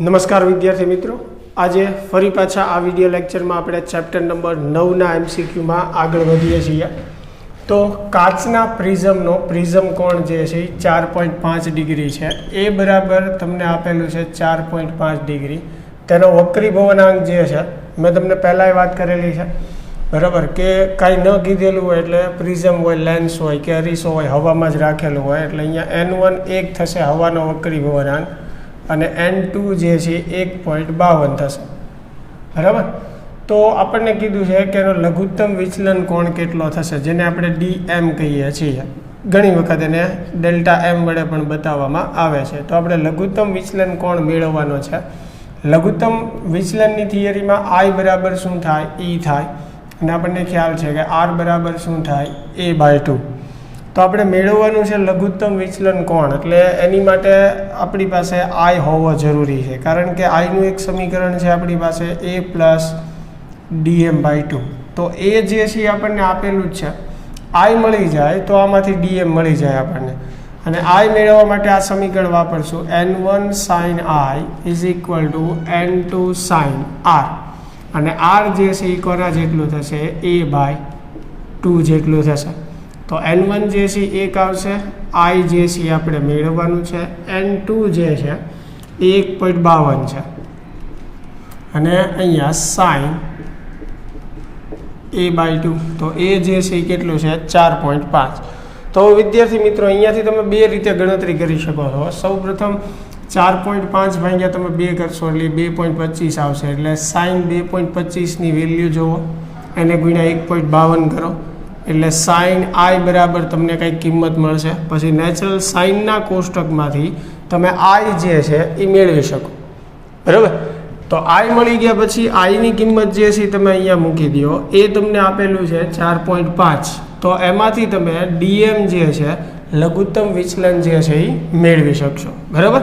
નમસ્કાર વિદ્યાર્થી મિત્રો, આજે ફરી પાછા આ વિડીયો લેક્ચરમાં આપણે ચેપ્ટર નંબર 9ના એમસીક્યુમાં આગળ વધીએ છીએ. તો કાચના પ્રિઝમનો પ્રિઝમ કોણ જે છે એ 4.5 ડિગ્રી છે. એ બરાબર તમને આપેલું છે 4.5 ડિગ્રી. તેનો વક્રીભવનાંક જે છે મેં તમને પહેલાંય વાત કરેલી છે, બરાબર, કે કાંઈ ન કીધેલું હોય એટલે પ્રિઝમ હોય, લેન્સ હોય કે અરીસો હોય, હવામાં જ રાખેલું હોય એટલે અહીંયા N1 1 થશે હવાનો વક્રીભવનાંક અને N2 જે છે 1.52 થશે, બરાબર. તો આપણને કીધું છે કે એનો લઘુત્તમ વિચલન કોણ કેટલો થશે, જેને આપણે DM કહીએ છીએ. ઘણી વખત એને ડેલ્ટા M વડે પણ બતાવવામાં આવે છે. તો આપણે લઘુત્તમ વિચલન કોણ મેળવવાનો છે. લઘુત્તમ વિચલનની થિયરીમાં I બરાબર શું થાય, E થાય, અને આપણને ખ્યાલ છે કે R બરાબર શું થાય, A/2. તો આપણે મેળવવાનું છે લઘુત્તમ વિચલન કોણ, એટલે એની માટે આપણી પાસે I હોવો જરૂરી છે, કારણ કે Iનું એક સમીકરણ છે આપણી પાસે A પ્લસ DM/2. તો એ જે છે આપણને આપેલું જ છે. I મળી જાય તો આમાંથી DM મળી જાય આપણને, અને I મેળવવા માટે આ સમીકરણ વાપરશું. N1 sin I is equal to N2 sin R, અને R જે છે એ કોના જેટલું થશે, A/2 જેટલું થશે. તો N1 જે છે 1 આવશે, I જે છે આપણે મેળવવાનું છે, N2 જે છે એ 1.52 છે, અને અહીંયા sin A/2. તો એ જે છે એ કેટલું છે, 4.5. તો વિદ્યાર્થી મિત્રો, અહીંયાથી તમે બે રીતે ગણતરી કરી શકો છો. સૌ પ્રથમ 4.5 ભાગ્યા તમે 2 કરશો એટલે 2.25 આવશે, એટલે sin 2.25ની વેલ્યુ જુઓ, એને ગુણ્યા 1.52 કરો એટલે sin I બરાબર તમને કંઈક કિંમત મળશે. પછી નેચરલ સાઇનના કોષ્ટકમાંથી તમે I જે છે એ મેળવી શકો, બરાબર. તો I મળી ગયા પછી Iની કિંમત જે છે તમે અહીંયા મૂકી દો. એ તમને આપેલું છે 4.5. તો એમાંથી તમે DM જે છે લઘુત્તમ વિચલન જે છે એ મેળવી શકશો, બરાબર.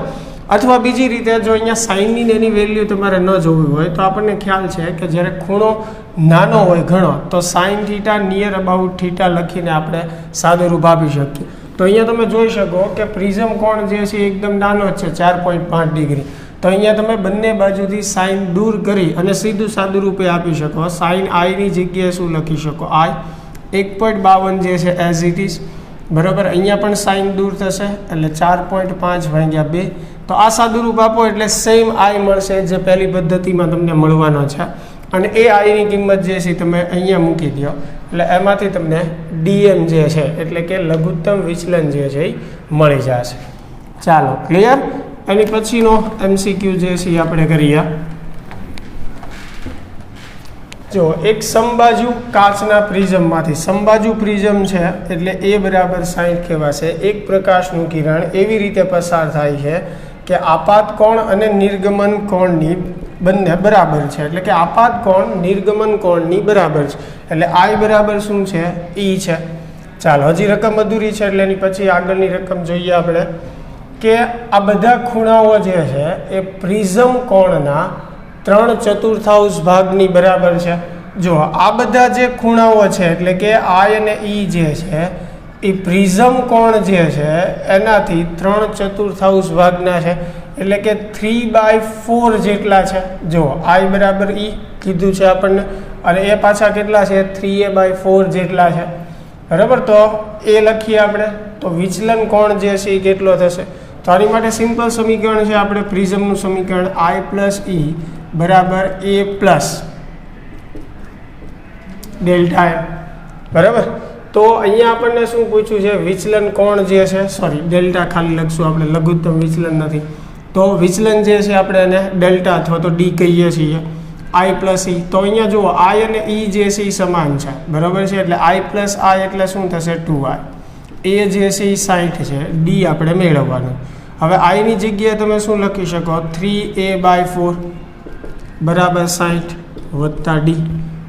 અથવા બીજી રીતે, જો અહીંયા સાઇનની એની વેલ્યુ તમારે ન જોવી હોય તો આપણને ખ્યાલ છે કે જ્યારે ખૂણો નાનો હોય ઘણો, તો sine theta near about theta લખીને આપણે સાદુરૂપ આપી શકીએ. તો અહીંયા તમે જોઈ શકો કે પ્રિઝમ કોણ જે છે એકદમ નાનો જ છે, 4.5 ડિગ્રી. તો અહીંયા તમે બંને બાજુથી સાઇન દૂર કરી અને સીધું સાદુરૂપે આપી શકો. સાઇન Iની જગ્યાએ શું લખી શકો, I 1.52 જે છે એઝ ઇટ ઇઝ, બરાબર. અહીંયા પણ સાઇન દૂર થશે એટલે 4.5 ભાગ્યા 2. તો આ સાદુરૂપ આપો એટલે સેમ I મળશે જે પહેલી પદ્ધતિમાં તમને મળવાનો છે, અને એ Iની કિંમત જે છે તમે અહીંયા મૂકી દો એટલે એમાંથી તમને DM જે છે એટલે કે લઘુત્તમ વિચલન જે છે એ મળી જશે. ચાલો, ક્લિયર. એની પછીનો MCQ જે છે આપણે કરીએ. જો એક સમબાજુ કાચના પ્રિઝમમાંથી, સમબાજુ પ્રિઝમ છે એટલે A બરાબર 60 કહેવાશે. એક પ્રકાશનું કિરણ એવી રીતે પસાર થાય છે કે આપાત કોણ અને નિર્ગમન કોણની બંને બરાબર છે, એટલે કે આપાત કોણ નિર્ગમન કોણની બરાબર છે, એટલે I બરાબર શું છે, E છે. ચાલો, હજી રકમ અધૂરી છે એટલે એની પછી આગળની રકમ જોઈએ આપણે, કે આ બધા ખૂણાઓ જે છે એ પ્રિઝમ કોણના 3/4 ભાગની બરાબર છે. જો આ બધા જે ખૂણાઓ છે એટલે કે I અને E જે છે એ પ્રિઝમ કોણ જે છે એનાથી 3/4 ભાગના છે, એટલે કે 3/4 જેટલા છે. જો I બરાબર E કીધું છે આપણને, અને એ પાછા કેટલા છે, 3A/4 જેટલા છે, બરાબર. તો એ લખીએ આપણે. તો વિચલન કોણ જે છે એ કેટલો થશે. તો આની માટે સિમ્પલ સમીકરણ છે આપણે પ્રિઝમનું સમીકરણ, I પ્લસ E બરાબર A પ્લસ ડેલ્ટા M, બરાબર. તો અહીંયા આપણને શું પૂછ્યું છે, વિચલન કોણ જે છે, સોરી ડેલ્ટા ખાલી લખશું આપણે, લઘુત્તમ વિચલન નથી. તો વિચલન જે છે આપણે એને ડેલ્ટા અથવા તો D કહીએ છીએ, I પ્લસ E. તો અહીંયા જુઓ I અને E જે છે એ સમાન છે, બરાબર છે, એટલે I પ્લસ I એટલે શું થશે, 2I. A જે છે એ 60 છે, D આપણે મેળવવાનું. હવે Iની જગ્યાએ તમે શું લખી શકો, 3A/4 બરાબર 60 વત્તા D.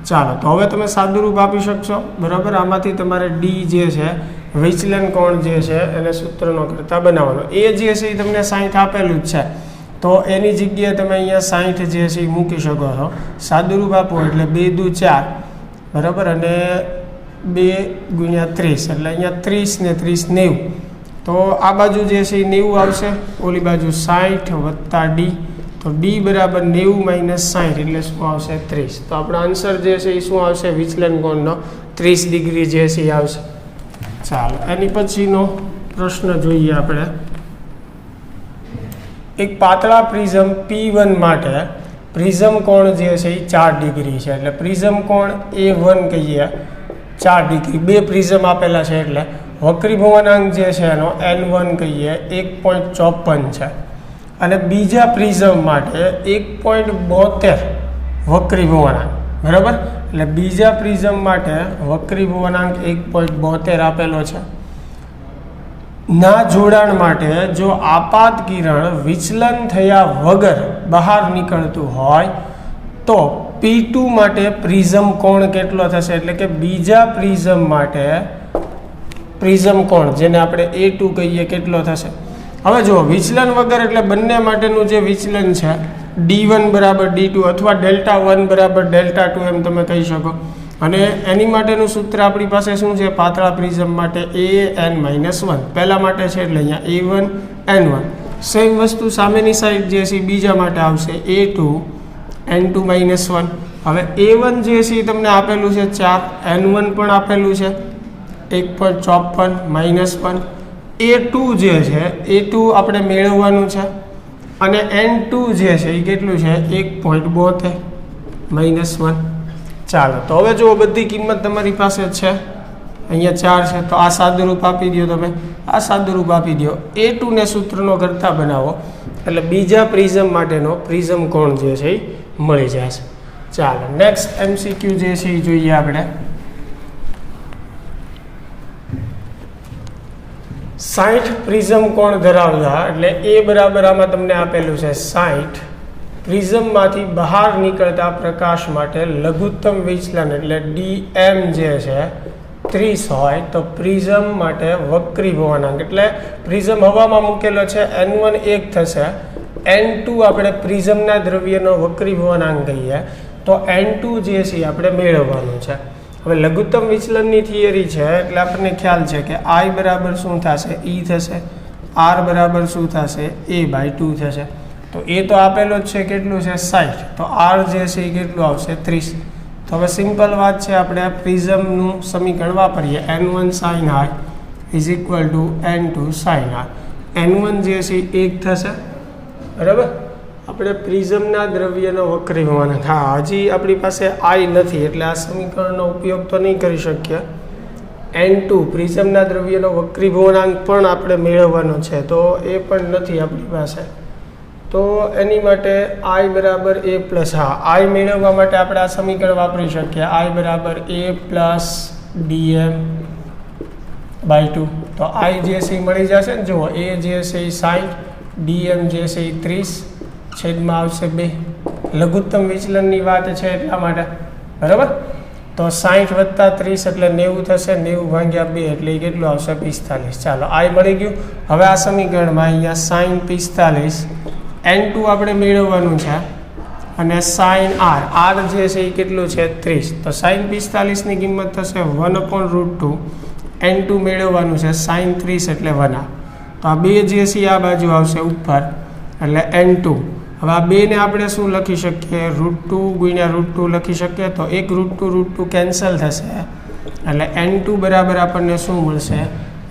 ચાલો, તો હવે તમે સાદુરૂપ આપી શકશો, બરાબર. આમાંથી તમારે D જે છે વિચલન કોણ જે છે એને સૂત્રનો કરતા બનાવવાનો. એ જે છે એ તમને 60 આપેલું જ છે, તો એની જગ્યાએ તમે અહીંયા 60 જે છે એ મૂકી શકો છો. સાદુરૂપ આપો એટલે 2 દુ 4, બરાબર, અને 2 ગુણ્યા 30 એટલે અહીંયા 30 ને 30 90. તો આ બાજુ જે છે એ 90 આવશે, ઓલી બાજુ 60 વત્તા D તો ડી બરાબર 90 - 60 એટલે શું આવશે 30. તો આપણો આન્સર જે છે એ શું આવશે વિચલન કોણનો 30 ડિગ્રી જે છે એ આવશે. ચાલો એની પછીનો પ્રશ્ન જોઈએ આપણે. એક પાતળા પ્રિઝમ P1 માટે પ્રિઝમ કોણ જે છે એ 4 ડિગ્રી છે. એટલે પ્રિઝમ કોણ A1 કહીએ 4 ડિગ્રી. બે પ્રિઝમ આપેલા છે એટલે વક્રીભવનાંક જે છે એનો N1 કહીએ 1.54 છે. અને બીજા પ્રિઝમ માટે 1.72 વક્રીભવનાંક, બરાબર. એટલે બીજા પ્રિઝમ માટે વક્રીભવનાંક 1.72 આપેલો છે. ના જોડાણ માટે જો આપાત કિરણ વિચલન થયા વગર બહાર નીકળતું હોય તો P2 માટે પ્રિઝમ કોણ કેટલો થશે? એટલે કે બીજા પ્રિઝમ માટે પ્રિઝમ કોણ જેને આપણે A2 કહીએ કેટલો થશે? હવે જો વિચલન વગર એટલે બંને માટેનું જે વિચલન છે D1 બરાબર D2 અથવા Δ1 બરાબર Δ2 એમ તમે કહી શકો. અને એની માટેનું સૂત્ર આપણી પાસે શું છે? પાતળા પ્રિઝમ માટે An-1 પહેલા માટે છે એટલે અહીંયા A1 N1. સેમ વસ્તુ સામેની સાઈડ જે છે બીજા માટે આવશે A2 N2 - 1. હવે A1 જે છે એ તમને આપેલું છે 4, N1 પણ આપેલું છે 1.54 - 1. A2 જે છે A2 આપણે મેળવવાનું છે અને N2 જે છે એ કેટલું છે 1.72 - 1. ચાલો તો હવે જો બધી કિંમત તમારી પાસે છે, અહીંયા 4 છે તો આ સાદુરૂપ આપી દો. તમે આ સાદુરૂપ આપી દો. A2 ને સૂત્રનો કરતા બનાવો એટલે બીજા પ્રિઝમ માટેનો પ્રિઝમ કોણ જે છે એ મળી જશે. ચાલો નેક્સ્ટ MCQ જે છે એ જોઈએ આપણે. 60 પ્રિઝમ કોણ ધરાવતા એટલે A બરાબર આમાં તમને આપેલું છે 60 પ્રિઝમમાંથી બહાર નીકળતા પ્રકાશ માટે લઘુત્તમ વિચલન એટલે DM જે છે 30 હોય તો પ્રિઝમ માટે વક્રીભવનાંક એટલે પ્રિઝમ હવામાં મૂકેલો છે N1 1 થશે, N2 આપણે પ્રિઝમના દ્રવ્યનો વક્રીભવનાંક કહીએ તો N2 જે છે આપણે મેળવવાનું છે. હવે લઘુત્તમ વિચલનની થિયરી છે એટલે આપણને ખ્યાલ છે કે I બરાબર શું થશે E થશે, R બરાબર શું થશે A/2 થશે. તો એ તો આપેલો જ છે કેટલું છે 60, તો R જે છે એ કેટલું આવશે 30. તો હવે સિમ્પલ વાત છે, આપણે પ્રિઝમનું સમીકરણ વાપરીએ N1 sin R = N2 sin R. N1 જે છે એ 1 થશે, બરાબર. આપણે પ્રિઝમના દ્રવ્યનો વક્રીભવનાંક, હા હજી આપણી પાસે I નથી એટલે આ સમીકરણનો ઉપયોગ તો નહીં કરી શકીએ. N2 પ્રિઝમના દ્રવ્યનો વક્રીભવનાંક પણ આપણે મેળવવાનો છે તો એ પણ નથી આપણી પાસે. તો એની માટે I બરાબર A પ્લસ, હા I મેળવવા માટે આપણે આ સમીકરણ વાપરી શકીએ I બરાબર A પ્લસ DM/2. તો I જે છે એ મળી જશે ને. જુઓ A જે છે એ 60, DM જે છે એ 30, છેદમાં આવશે 2. લઘુત્તમ વિચલનની વાત છે એટલા માટે, બરાબર. તો 60 + 30 એટલે 90 થશે, 90 / 2 એટલે કેટલું આવશે 45. ચાલો I મળી ગયું. હવે આ સમીકરણમાં અહીંયા sin 45 N2 આપણે મેળવવાનું છે અને sin R, R જે છે એ કેટલું છે 30. તો sin 45ની કિંમત થશે 1/√2. N2 મેળવવાનું છે sin 30 એટલે 1R. તો આ 2 જે છે આ બાજુ આવશે ઉપર એટલે N2. હવે આ 2 ને આપણે શું લખી શકીએ? √2 × √2 લખી શકીએ. તો એક √2 કેન્સલ થશે એટલે N2 બરાબર આપણને શું મળશે?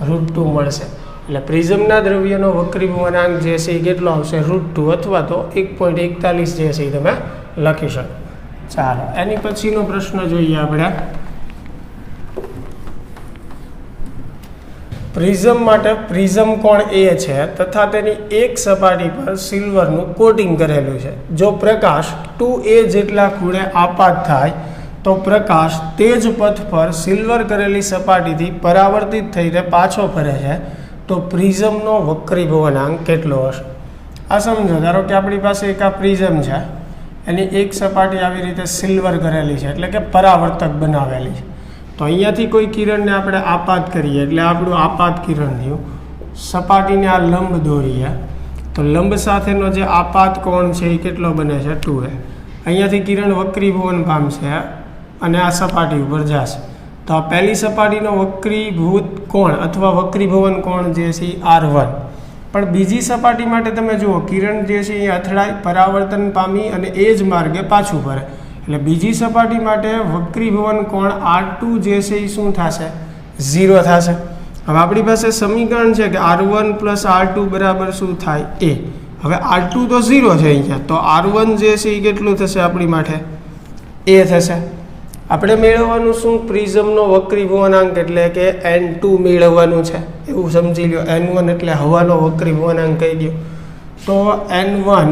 √2 મળશે. એટલે પ્રિઝમના દ્રવ્યનો વક્રીભવનાંક જે છે એ કેટલો આવશે? √2 અથવા તો 1.41 જે છે એ તમે લખી શકો. ચાલો એની પછીનો પ્રશ્ન જોઈએ આપણે. પ્રિઝમ માટે પ્રિઝમ કોણ A છે તથા તેની એક સપાટી પર સિલ્વરનું કોટિંગ કરેલું છે. જો પ્રકાશ 2A જેટલા ખૂણે આપાત થાય તો પ્રકાશ તે જ પથ પર સિલ્વર કરેલી સપાટીથી પરાવર્તિત થઈને પાછો ફરે છે તો પ્રિઝમનો વક્રીભવનાંક કેટલો હશે? આ સમજો, ધારો કે આપણી પાસે એક આ પ્રિઝમ છે, એની એક સપાટી આવી રીતે સિલ્વર કરેલી છે એટલે કે પરાવર્તક બનાવેલી છે. તો અહીંયાથી કોઈ કિરણને આપણે આપાત કરીએ એટલે આપણું આપાત કિરણ થયું. સપાટીને આ લંબ દોરીએ તો લંબ સાથેનો જે આપાત કોણ છે એ કેટલો બને છે? 2A. અહીંયાથી કિરણ વક્રીભવન પામશે અને આ સપાટી ઉપર જશે. તો આ પહેલી સપાટીનો વક્રીભૂત કોણ અથવા વક્રીભવન કોણ જે છે R1 પણ બીજી સપાટી માટે તમે જુઓ કિરણ જે છે એ અથડાઈ પરાવર્તન પામી અને એ જ માર્ગે પાછું ફરે, એટલે બીજી સપાટી માટે વક્રીભવન કોણ R2 જે છે એ શું થશે? 0 થશે. હવે આપણી પાસે સમીકરણ છે કે R1 + R2 બરાબર શું થાય? A. હવે R2 તો 0 છે અહીંયા, તો R1 જે છે એ કેટલું થશે આપણી માટે? A થશે. આપણે મેળવવાનું શું? પ્રિઝમનો વક્રીભવનાંક એટલે કે N2 મેળવવાનું છે, એવું સમજી લો. N1 એટલે હવાનો વક્રીભવનાંક કહી દો. તો N1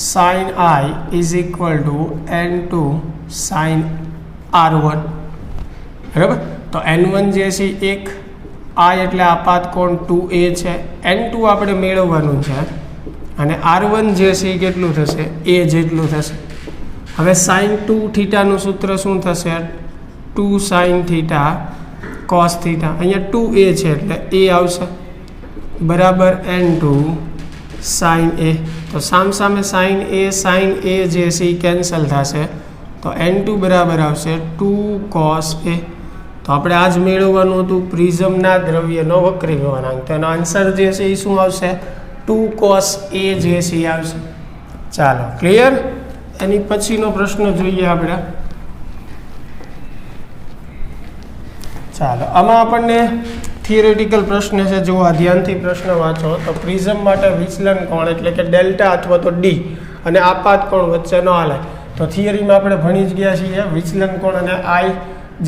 sin I = N2 sin R1, બરાબર. તો N1 જે છે 1, I એટલે આપાત કોણ 2A છે, N2 આપણે મેળવવાનું છે અને R1 જે છે એ કેટલું થશે? A જેટલું થશે. હવે sin 2θ નું સૂત્ર શું થશે? 2 sin θ cos θ. અહીંયા 2A છે એટલે A આવશે બરાબર N2 sin A. તો સામસામે sin A જે છે એ કેન્સલ થશે, તો N2 બરાબર આવશે 2 cos A. તો આપણે આજ મેળવવાનું હતું પ્રિઝમના દ્રવ્યનો વક્રીભવનાંક, તો એનો આન્સર જે છે એ શું આવશે? 2 cos A જે છે એ આવશે. ચાલો, ક્લિયર? એની પછીનો પ્રશ્ન જોઈએ આપણે. ચાલો, આમાં આપણને થિયરેટિકલ પ્રશ્ન છે, જો ધ્યાનથી પ્રશ્ન વાંચો તો પ્રિઝમ માટે વિચલન કોણ એટલે કે ડેલ્ટા અથવા તો ડી અને આપાત કોણ વચ્ચેનો આલેખ. તો થિયરીમાં આપણે ભણી જ ગયા છીએ વિચલન કોણ અને આઈ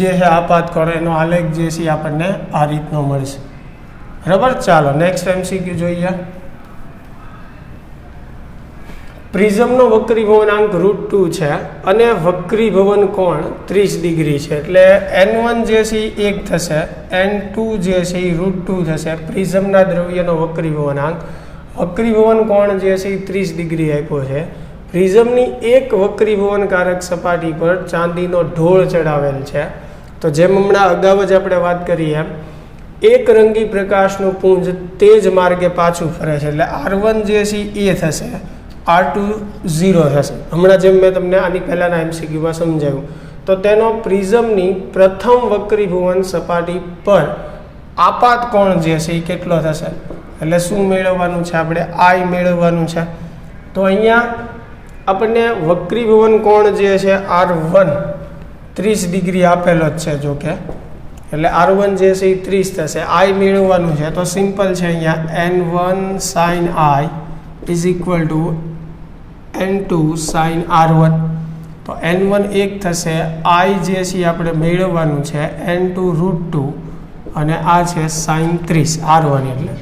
જે છે આપાત કોણ, એનો આલેખ જે છે આપણને આ રીતનો મળશે, બરાબર. ચાલો નેક્સ્ટ MCQ જોઈએ. પ્રિઝમનો વક્રીભવનાંક √2 છે અને વક્રીભવન કોણ 30 ડિગ્રી છે, એટલે N1 જે છે એ 1 થશે, N2 જે છે એ √2 થશે. પ્રિઝમના દ્રવ્યનો વક્રીભવનાંક, વક્રીભવન કોણ જે છે એ 30 ડિગ્રી આપ્યો છે. પ્રિઝમની એક વક્રીભવનકારક સપાટી પર ચાંદીનો ઢોળ ચડાવેલ છે. તો જેમ હમણાં અગાઉ જ આપણે વાત કરી એમ એક રંગી પ્રકાશનું પુંજ તે જ માર્ગે પાછું ફરે છે, એટલે R1 જે છે એ થશે, R2 0 થશે. હમણાં જેમ મેં તમને આની પહેલાંના MCQમાં સમજાવ્યું. તો તેનો પ્રિઝમની પ્રથમ વક્રીભવન સપાટી પર આપાત કોણ જે છે એ કેટલો થશે? એટલે શું મેળવવાનું છે આપણે? I મેળવવાનું છે. તો અહીંયા આપણને વક્રીભવન કોણ જે છે R1 30 ડિગ્રી આપેલો જ છે, જો કે એટલે R1 જે છે એ 30 થશે. I મેળવવાનું છે તો સિમ્પલ છે, અહીંયા N1 sin I = N2 sin R1. તો N1 1 થશે, I જે છે આપણે મેળવવાનું છે N2 √2 અને આ છે sin 30 R1 એટલે.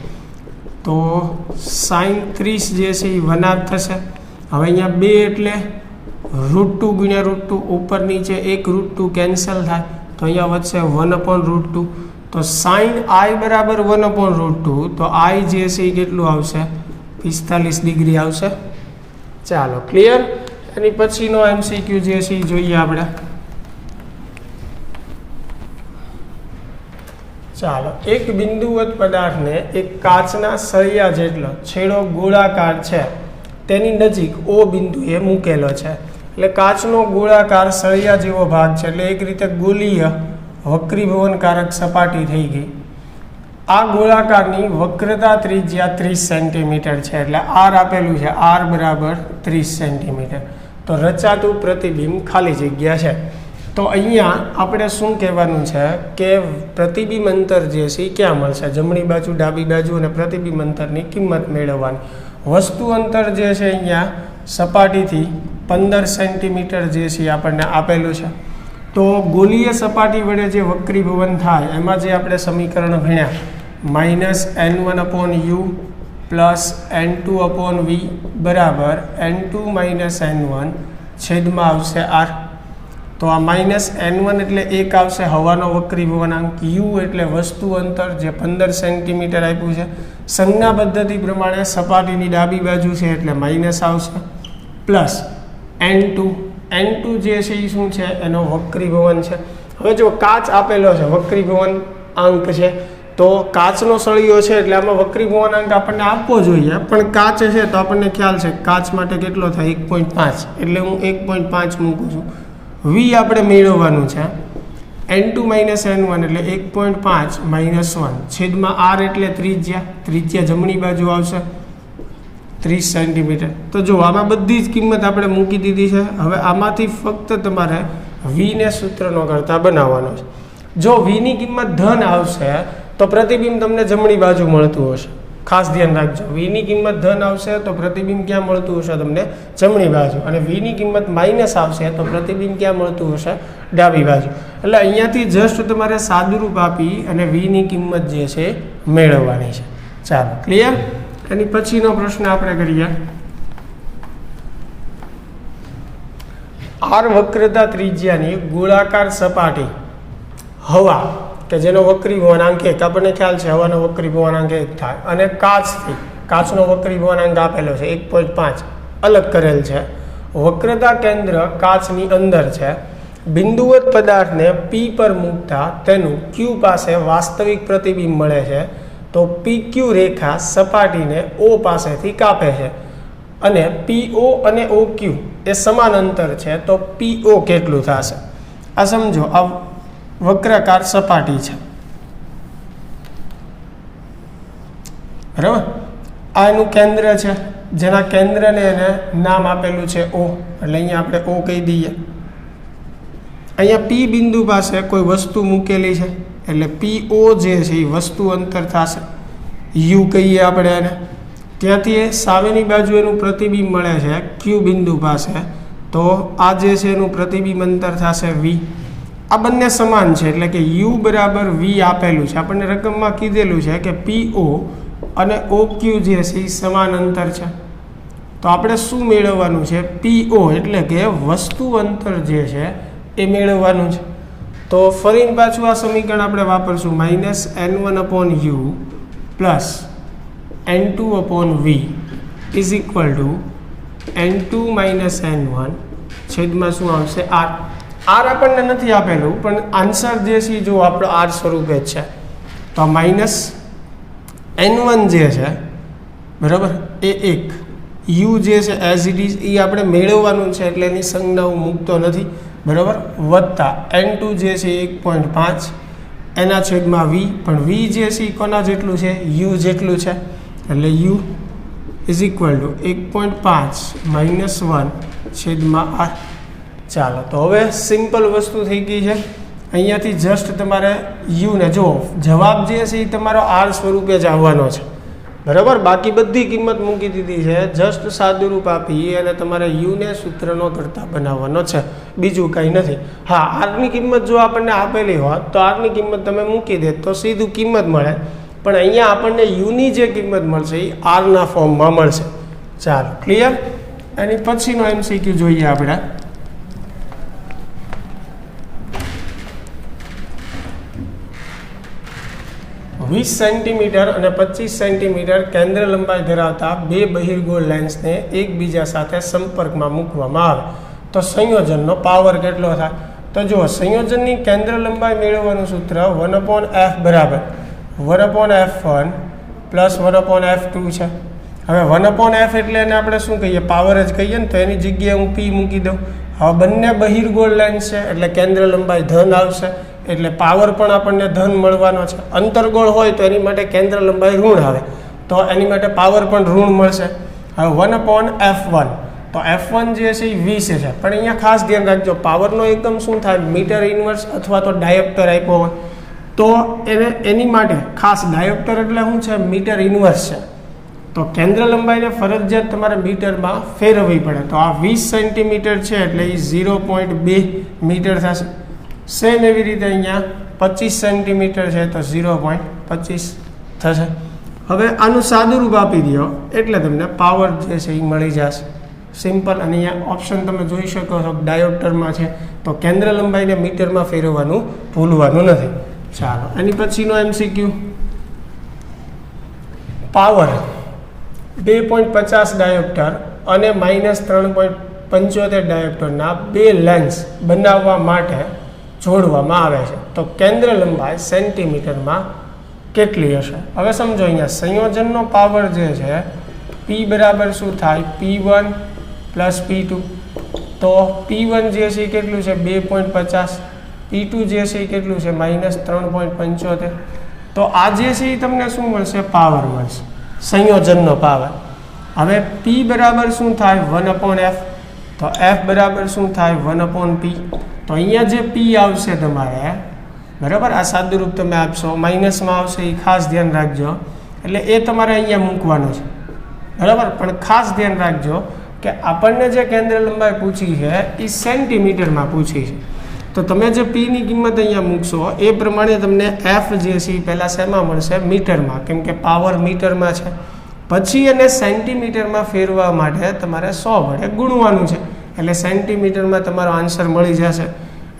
તો sin 30 જે છે એ 1 થશે. હવે અહીંયા 2 એટલે √2 × √2, ઉપર નીચે એક √2 કેન્સલ થાય, તો અહીંયા વધશે 1/√2. તો sin I બરાબર 1/√2, તો I જે છે એ કેટલું આવશે? 45 ડિગ્રી આવશે. ચાલો, ક્લિયર? એની પછીનો MCQ જે છે એ જોઈએ આપણે. ચાલો, એક બિંદુવત પદાર્થને એક કાચના સળિયા જેટલો છેડો ગોળાકાર છે તેની નજીક O બિંદુએ મૂકેલો છે, એટલે કાચનો ગોળાકાર સળિયા જેવો ભાગ છે, એટલે એક રીતે ગોલીય વક્રીભવનકારક સપાટી થઈ ગઈ. આ ગોળાકારની વક્રતા ત્રિજ્યા 30 સેન્ટીમીટર છે, એટલે R આપેલું છે, R બરાબર 30 સેન્ટીમીટર. તો રચાતું પ્રતિબિંબ ખાલી જગ્યા છે. તો અહીંયા આપણે શું કહેવાનું છે કે પ્રતિબિંબ અંતર જે છે એ ક્યાં મળશે? જમણી બાજુ, ડાબી બાજુ અને પ્રતિબિંબ અંતરની કિંમત મેળવવાની. વસ્તુ અંતર જે છે અહીંયા સપાટીથી 15 સેન્ટીમીટર જે છે આપણને આપેલું છે. તો ગોલીય સપાટી વડે જે વક્રીભવન થાય એમાં જે આપણે સમીકરણ ભણ્યા -N1/u + N2/v બરાબર N2 - N1 છેદમાં આવશે R. તો આ -N1 એટલે 1 આવશે, હવાનો વક્રીભવનાંક. U એટલે વસ્તુ અંતર જે 15 સેન્ટીમીટર આપ્યું છે. સંજ્ઞા પદ્ધતિ પ્રમાણે સપાટીની ડાબી બાજુ છે એટલે માઇનસ આવશે, પ્લસ N2 જે છે એ શું છે? એનો વક્રીભવન છે. હવે જો કાચ આપેલો છે, વક્રીભવન અંક છે, તો કાચનો સળિયો છે એટલે આમાં વક્રીભવન અંક આપણને આપવો જોઈએ, પણ કાચ છે તો આપણને ખ્યાલ છે કાચ માટે કેટલો થાય? 1.5, એટલે હું 1.5 મૂકું છું. V આપણે મેળવવાનું છે. n2 માઇનસ n1 એટલે 1.5 માઇનસ 1 છેદમાં r એટલે ત્રિજ્યા જમણી બાજુ આવશે 30 સેન્ટીમીટર. તો જો આમાં બધી જ કિંમત આપણે મૂકી દીધી છે. હવે આમાંથી ફક્ત તમારે v ને સૂત્રનો કરતા બનાવવાનો છે. જો v ની કિંમત ધન આવશે તો પ્રતિબિંબ તમને જમણી બાજુ મળતું હશે. ખાસ ધ્યાન રાખજો, v ની કિંમત ધન આવશે તો પ્રતિબિંબ ક્યાં મળતું હશે તમને? જમણી બાજુ. અને v ની કિંમત માઇનસ આવશે તો પ્રતિબિંબ ક્યાં મળતું હશે? ડાબી બાજુ. એટલે અહીંયાથી જસ્ટ તમારે સાદુરૂપ આપી અને v ની કિંમત જે છે મેળવવાની છે. ચાલો, ક્લિયર? એની પછીનો પ્રશ્ન આપણે કરીએ. r વક્રતા ત્રિજ્યાની ગોળાકાર સપાટી હવા કે જેનો વક્રી ભવનાંક 1, આપણને ખ્યાલ છે હવાનો વક્રી ભવનાંક 1 થાય, અને કાચનો વક્રી ભવનાંક આપેલો છે 1.5 અલગ કરેલ છે. વક્રતા કેન્દ્ર કાચની અંદર છે. બિંદુવત પદાર્થને p પર મૂકતા તેનું q પાસે વાસ્તવિક પ્રતિબિંબ મળે છે. તો PQ રેખા સપાટીને O પાસેથી કાપે છે અને PO અને OQ એ સમાન અંતર છે. તો PO કેટલું થશે? આ સમજો, આ વક્રાકાર સપાટી છે, બરાબર? આ એનું કેન્દ્ર છે, જેના કેન્દ્રને એને નામ આપેલું છે O, એટલે અહીંયા આપણે O કહી દઈએ. અહીંયા P બિંદુ પાસે કોઈ વસ્તુ મૂકેલી છે એટલે PO જે છે એ વસ્તુ અંતર થશે, U કહીએ આપણે એને. ત્યાંથી સામેની બાજુ એનું પ્રતિબિંબ મળે છે Q બિંદુ પાસે, તો આ જે છે એનું પ્રતિબિંબ અંતર થશે V. આ બંને સમાન છે એટલે કે U બરાબર V આપેલું છે. આપણને રકમમાં કીધેલું છે કે PO અને OQ જે છે એ સમાન અંતર છે. તો આપણે શું મેળવવાનું છે? PO એટલે કે વસ્તુ અંતર જે છે એ મેળવવાનું છે. તો ફરીને પાછું આ સમીકરણ આપણે વાપરશું, -n1/u plus n2/v is equal to n2 minus n1 છેદમાં શું આવશે? r. r આપણને નથી આપેલું પણ આન્સર જે છે જો આપણો r સ્વરૂપે જ છે. તો માઇનસ n1 જે છે, બરાબર, એ 1, u જે છે એઝ ઇટ ઇઝ એ આપણે મેળવવાનું છે એટલે એની સંજ્ઞા હું મૂકતો નથી, બરાબર, વત્તા n2 જે છે 1.5 એના છેદમાં v, પણ v જે છે એ કોના જેટલું છે? u જેટલું છે. એટલે u is equal to 1.5 minus 1 છેદમાં r. ચાલો, તો હવે સિમ્પલ વસ્તુ થઈ ગઈ છે. અહીંયાથી જસ્ટ તમારે u ને જો જવાબ જે છે એ તમારો r સ્વરૂપે જ આવવાનો છે, બરાબર. બાકી બધી કિંમત મૂકી દીધી છે, જસ્ટ સાદુરૂપ આપી અને તમારે u ને સૂત્રનો કરતા બનાવવાનો છે, બીજું કંઈ નથી. હા, r ની કિંમત જો આપણને આપેલી હોત તો r ની કિંમત તમે મૂકી દે તો સીધું કિંમત મળે, પણ અહીંયા આપણને u ની જે કિંમત મળશે એ r ના ફોર્મમાં મળશે. ચાલો, ક્લિયર? એની પછીનો MCQ જોઈએ આપણે. 20 સેન્ટીમીટર અને 25 સેન્ટીમીટર કેન્દ્ર લંબાઈ ધરાવતા બે બહિર્ગોળ લેન્સને એકબીજા સાથે સંપર્કમાં મૂકવામાં આવે તો સંયોજનનો પાવર કેટલો થાય? તો જુઓ, સંયોજનની કેન્દ્ર લંબાઈ મેળવવાનું સૂત્ર 1/f બરાબર 1/f1 પ્લસ 1/f2 છે. હવે 1/f એટલે એને આપણે શું કહીએ? પાવર જ કહીએ ને, તો એની જગ્યાએ હું p મૂકી દઉં. હવે બંને બહિર્ગોળ લેન્સ છે એટલે કેન્દ્ર લંબાઈ ધન આવશે, એટલે પાવર પણ આપણને ધન મળવાનો છે. અંતરગોળ હોય તો એની માટે કેન્દ્ર લંબાઈ ઋણ આવે, તો એની માટે પાવર પણ ઋણ મળશે. હવે 1/f1, તો f1 જે છે એ 20 છે, પણ અહીંયા ખાસ ધ્યાન રાખજો, પાવરનો એકમ શું થાય? મીટર ઇન્વર્સ અથવા તો ડાયોપ્ટર આપ્યો હોય તો એની માટે ખાસ ડાયોપ્ટર એટલે શું છે? મીટર ઇન્વર્સ છે. તો કેન્દ્ર લંબાઈને ફરજિયાત તમારે મીટરમાં ફેરવવી પડે. તો આ 20 સેન્ટીમીટર છે એટલે એ 0.2 મીટર થશે. સેમ એવી રીતે અહીંયા 25 સેન્ટીમીટર છે તો 0.25 થશે. હવે આનું સાદું રૂપ આપી દો એટલે તમને પાવર જે છે એ મળી જશે. સિમ્પલ. અને અહીંયા ઓપ્શન તમે જોઈ શકો છો ડાયોપ્ટરમાં છે, તો કેન્દ્ર લંબાઈને મીટરમાં ફેરવવાનું ભૂલવાનું નથી. ચાલો, એની પછીનો MCQ. પાવર 2.50 ડાયોપ્ટર અને -3.75 ડાયોપ્ટરના બે લેન્સ બનાવવા માટે જોડવામાં આવે છે તો કેન્દ્ર લંબાઈ સેન્ટીમીટરમાં કેટલી હશે? હવે સમજો, અહીંયા સંયોજનનો પાવર જે છે P બરાબર શું થાય? P1 plus P2. તો P1 જે છે કેટલું છે? 2.50 P2 જે છે એ કેટલું છે -3.75. તો આ જે છે એ તમને શું મળશે? પાવર મળશે, સંયોજનનો પાવર. હવે P બરાબર શું થાય? 1/f. તો F બરાબર શું થાય? 1/p. તો અહીંયા જે P આવશે તમારે, બરાબર, આ સાદુરૂપ તમે આપશો, માઇનસમાં આવશે એ ખાસ ધ્યાન રાખજો. એટલે એ તમારે અહીંયા મૂકવાનું છે, બરાબર. પણ ખાસ ધ્યાન રાખજો કે આપણને જે કેન્દ્ર લંબાઈ પૂછી છે એ સેન્ટીમીટરમાં પૂછી છે. તો તમે જે Pની કિંમત અહીંયા મૂકશો એ પ્રમાણે તમને F જે છે એ પહેલાં શેમાં મળશે? મીટરમાં, કેમ કે પાવર મીટરમાં છે. પછી એને સેન્ટીમીટરમાં ફેરવા માટે તમારે 100 વડે ગુણવાનું છે, એટલે સેન્ટીમીટરમાં તમારો આન્સર મળી જશે.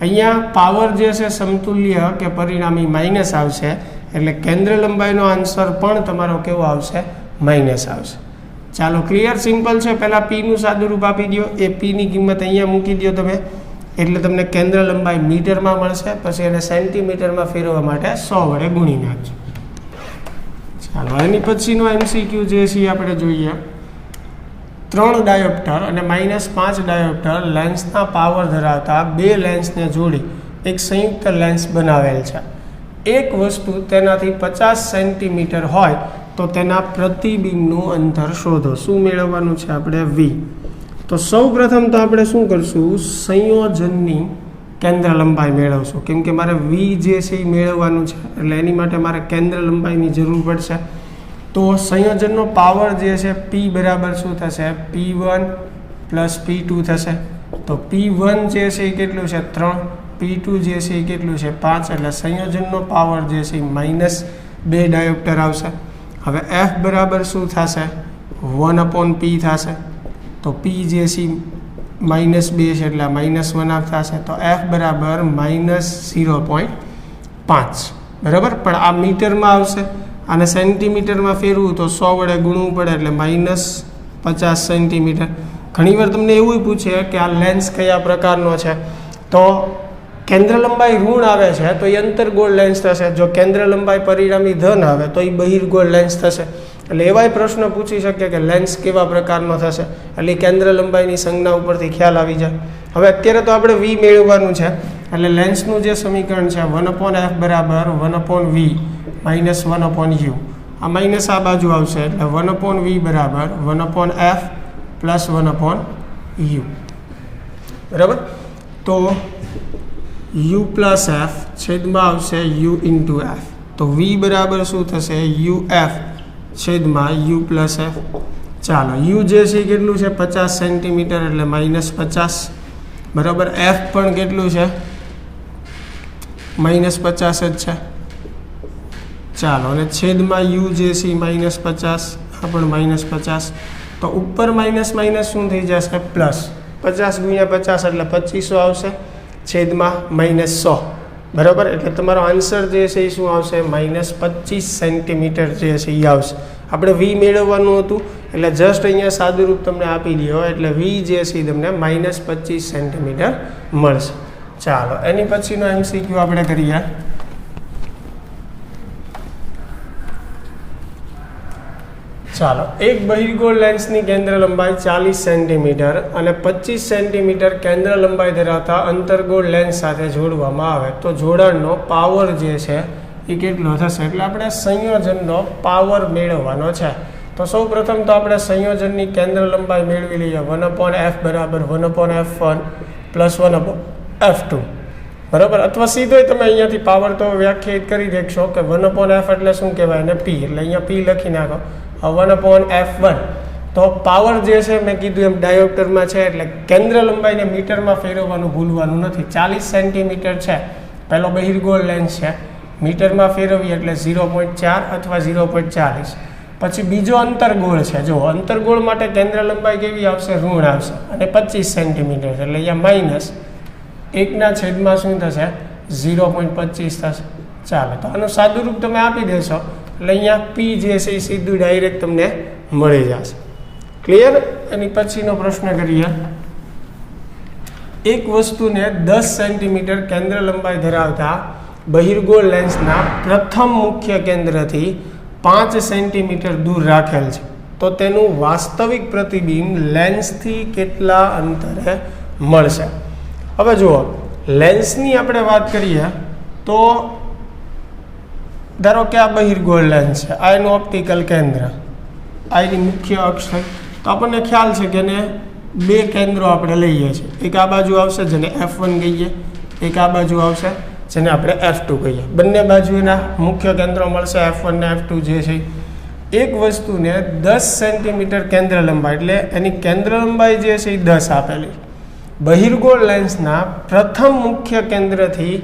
અહીંયા પાવર જે છે સમતુલ્ય કે પરિણામી માઇનસ આવશે, એટલે કેન્દ્ર લંબાઈનો આન્સર પણ તમારો કેવો આવશે? માઇનસ આવશે. ચાલો, ક્લિયર, સિમ્પલ છે. પહેલાં Pનું સાદુરૂપ આપી દો, એ Pની કિંમત અહીંયા મૂકી દો તમે, એટલે તમને કેન્દ્ર લંબાઈ મીટરમાં મળશે. પછી એને સેન્ટીમીટરમાં ફેરવવા માટે 100 વડે ગુણી નાખજો. ચાલો, એની પછીનો MCQ જે છે આપણે જોઈએ. 3 ડાયોપ્ટર અને -5 ડાયોપ્ટર લેન્સના પાવર ધરાવતા 2 લેન્સને જોડી એક સંયુક્ત લેન્સ બનાવેલ છે. એક વસ્તુ તેનાથી 50 સેન્ટીમીટર હોય તો તેના પ્રતિબિંબનું અંતર શોધો. શું મેળવવાનું છે આપણે? V. તો સૌ પ્રથમ તો આપણે શું કરશું? સંયોજનની કેન્દ્ર લંબાઈ મેળવશું, કેમ કે મારે V જે છે એ મેળવવાનું છે, એટલે એની માટે મારે કેન્દ્ર લંબાઈની જરૂર પડશે. તો સંયોજનનો પાવર જે છે P બરાબર શું થશે? P1 + P2 થશે. તો P1 જે છે એ કેટલું છે? 3. P2 જે છે એ કેટલું છે? 5. એટલે સંયોજનનો પાવર જે છે એ -2 ડાયોપ્ટર આવશે. હવે F બરાબર શું થશે? 1/p થશે. તો P જે છે -2 છે એટલે -1 થશે. તો F બરાબર -0.5. બરાબર, પણ આ મીટરમાં આવશે, અને સેન્ટીમીટરમાં ફેરવું તો 100 વડે ગુણવું પડે, એટલે -50 સેન્ટીમીટર. ઘણીવાર તમને એવું પૂછે કે આ લેન્સ કયા પ્રકારનો છે. તો કેન્દ્ર લંબાઈ ઋણ આવે છે તો એ અંતર્ગોળ લેન્સ થશે. જો કેન્દ્ર લંબાઈ પરિણામી ધન આવે તો એ બહિર્ગોળ લેન્સ થશે. એટલે એવાય પ્રશ્ન પૂછી શકે કે લેન્સ કેવા પ્રકારનો થશે, એટલે કેન્દ્ર લંબાઈની સંજ્ઞા ઉપરથી ખ્યાલ આવી જાય. હવે અત્યારે તો આપણે V મેળવવાનું છે, એટલે લેન્સનું જે સમીકરણ છે 1/f બરાબર 1/v - 1/u. આ માઇનસ આ બાજુ આવશે, એટલે 1/v બરાબર 1/f + 1/u. બરાબર, તો u + f છેદમાં આવશે u × f. તો V બરાબર શું થશે? uf છેદમાં u + f. ચાલો, u જે છે કેટલું છે? 50 સેન્ટીમીટર, એટલે -50. બરાબર, f પણ કેટલું છે? -50 જ છે. ચાલો, અને છેદમાં u જે છે -50, આ પણ -50. તો ઉપર માઇનસ શું થઈ જશે? પ્લસ. 50 × 50 એટલે 2500 આવશે, છેદમાં -100. બરાબર, એટલે તમારો આન્સર જે છે એ શું આવશે? -25 સેન્ટીમીટર જે છે એ આવશે. આપણે V મેળવવાનું હતું, એટલે જસ્ટ અહીંયા સાદુરૂપ તમને આપી દો, એટલે V જે છે એ તમને -25 સેન્ટીમીટર મળશે. ચાલો, એની પછીનો MCQ આપણે કરીએ. ચાલો, એક બહિર્ગોળ લેન્સની કેન્દ્ર લંબાઈ 40 સેન્ટીમીટર અને 25 સેન્ટીમીટર કેન્દ્ર લંબાઈ ધરાવતા અંતર્ગોળ લેન્સ સાથે જોડવામાં આવે તો જોડાણનો પાવર જે છે એ કેટલો થશે? એટલે આપણે સંયોજનનો પાવર મેળવવાનો છે. તો સૌ પ્રથમ તો આપણે સંયોજનની કેન્દ્ર લંબાઈ મેળવી લઈએ. 1/f બરાબર 1/f1 + 1/f2. બરાબર, અથવા સીધો તમે અહીંયાથી પાવર તો વ્યાખ્યાયિત કરી દેખશો કે 1/f એટલે શું કહેવાય? અને P, એટલે અહીંયા P લખી નાખો. 1/f1. તો પાવર જે છે મેં કીધું એમ ડાયોપ્ટરમાં છે, એટલે કેન્દ્ર લંબાઈને મીટરમાં ફેરવવાનું ભૂલવાનું નથી. 40 સેન્ટીમીટર છે, પહેલો બહિર્ગોળ લેન્સ છે, મીટરમાં ફેરવીએ એટલે 0.4 અથવા 0.40. પછી બીજો અંતર્ગોળ છે. જો અંતર્ગોળ માટે કેન્દ્ર લંબાઈ કેવી આવશે? ઋણ આવશે, અને 25 સેન્ટીમીટર, એટલે અહીંયા -1 છેદમાં શું થશે? 0.25 થશે. ચાલો, તો આનું સાદુરૂપ તમે આપી દેશો, એટલે અહીંયા P જે છે એ સીધું ડાયરેક્ટ તમને મળી જશે. ક્લિયર? એની પછીનો પ્રશ્ન કરીએ. એક વસ્તુને 10 સેન્ટીમીટર કેન્દ્ર લંબાઈ ધરાવતા બહિર્ગોળ લેન્સના પ્રથમ મુખ્ય કેન્દ્રથી 5 સેન્ટીમીટર દૂર રાખેલ છે, તો તેનું વાસ્તવિક પ્રતિબિંબ લેન્સથી કેટલા અંતરે મળશે? હવે જુઓ, લેન્સની આપણે વાત કરીએ તો ધારો કે આ બહિર્ગોળ લેન્સ છે, આ એનું ઓપ્ટિકલ કેન્દ્ર, આ એની મુખ્ય અક્ષ છે. તો આપણને ખ્યાલ છે કે એને બે કેન્દ્રો આપણે લઈએ છીએ. એક આ બાજુ આવશે જેને F1 કહીએ, એક આ બાજુ આવશે જેને આપણે F2 કહીએ. બંને બાજુ એના મુખ્ય કેન્દ્રો મળશે, F1 ને F2 જે છે. એક વસ્તુને 10 સેન્ટીમીટર કેન્દ્ર લંબાઈ, એટલે એની કેન્દ્ર લંબાઈ જે છે એ 10 આપેલી. બહિર્ગોળ લેન્સના પ્રથમ મુખ્ય કેન્દ્રથી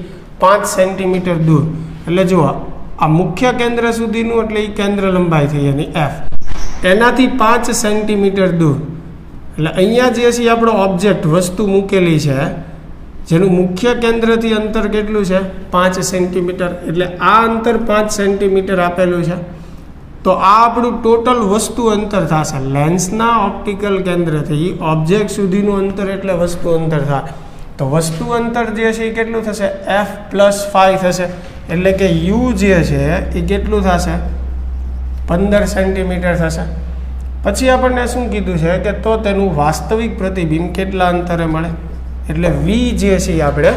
5 સેન્ટીમીટર દૂર, એટલે જુઓ આ મુખ્ય કેન્દ્ર સુધીનું એટલે એ કેન્દ્ર લંબાઈ થઈ એની F, એનાથી 5 સેન્ટીમીટર દૂર. એટલે અહીંયા જે છે આપણો ઓબ્જેક્ટ વસ્તુ મૂકેલી છે જેનું મુખ્ય કેન્દ્રથી અંતર કેટલું છે 5 સેન્ટીમીટર, એટલે આ અંતર 5 સેન્ટીમીટર આપેલું છે. તો આ આપણું ટોટલ વસ્તુ અંતર થશે. લેન્સના ઓપ્ટિકલ કેન્દ્રથી ઓબ્જેક્ટ સુધીનું અંતર એટલે વસ્તુ અંતર થાય. તો વસ્તુ અંતર જે છે એ કેટલું થશે F+5 થશે, એટલે કે U જે છે એ કેટલું થશે 15 સેન્ટીમીટર થશે. પછી આપણને શું કીધું છે કે તો તેનું વાસ્તવિક પ્રતિબિંબ કેટલા અંતરે મળે, એટલે V જે છે આપણે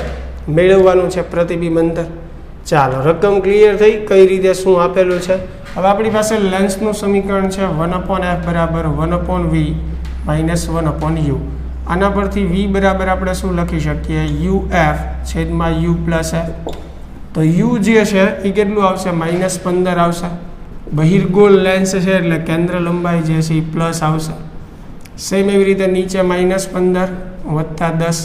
મેળવવાનું છે પ્રતિબિંબ અંતર. ચાલો રકમ ક્લિયર થઈ કઈ રીતે શું આપેલું છે. હવે આપણી પાસે લેન્સનું સમીકરણ છે 1/f બરાબર 1/v માઇનસ 1/u. આના પરથી V બરાબર આપણે શું લખી શકીએ UF છેદમાં U પ્લસ F. તો U જે છે એ કેટલું આવશે -15 આવશે. બહિર્ગોળ લેન્સ છે એટલે કેન્દ્ર લંબાઈ જે છે એ પ્લસ આવશે. સેમ એવી રીતે નીચે -15 વત્તા 10.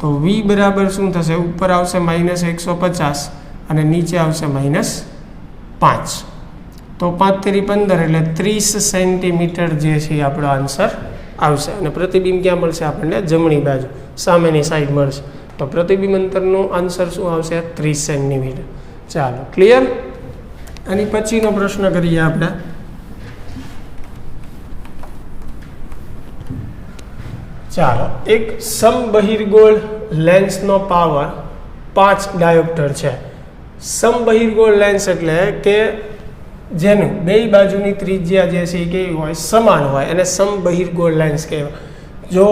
તો V બરાબર શું થશે, ઉપર આવશે -150 અને નીચે આવશે -5. તો 5 × 15 એટલે 30 સેન્ટીમીટર જે છે એ આપણો આન્સર આવશે. અને પ્રતિબિંબ ક્યાં મળશે આપણને, જમણી બાજુ સામેની સાઈડ મળશે. તો પ્રતિબિંબ અંતરનું આન્સર શું આવશે 30 સેન્ટીમીટર. ચાલો ક્લિયર. અને પછીનો પ્રશ્ન કરીએ આપણે. ચાલો, એક સમબહિર્ગોળ લેન્સનો પાવર 5 ડાયોપ્ટર છે. સમબહિર્ગોળ લેન્સ એટલે કે જેનું બે બાજુની ત્રિજ્યા જે છે એ કેવી હોય, સમાન હોય, અને સમબહિર્ગોળ લેન્સ કહેવાય. જો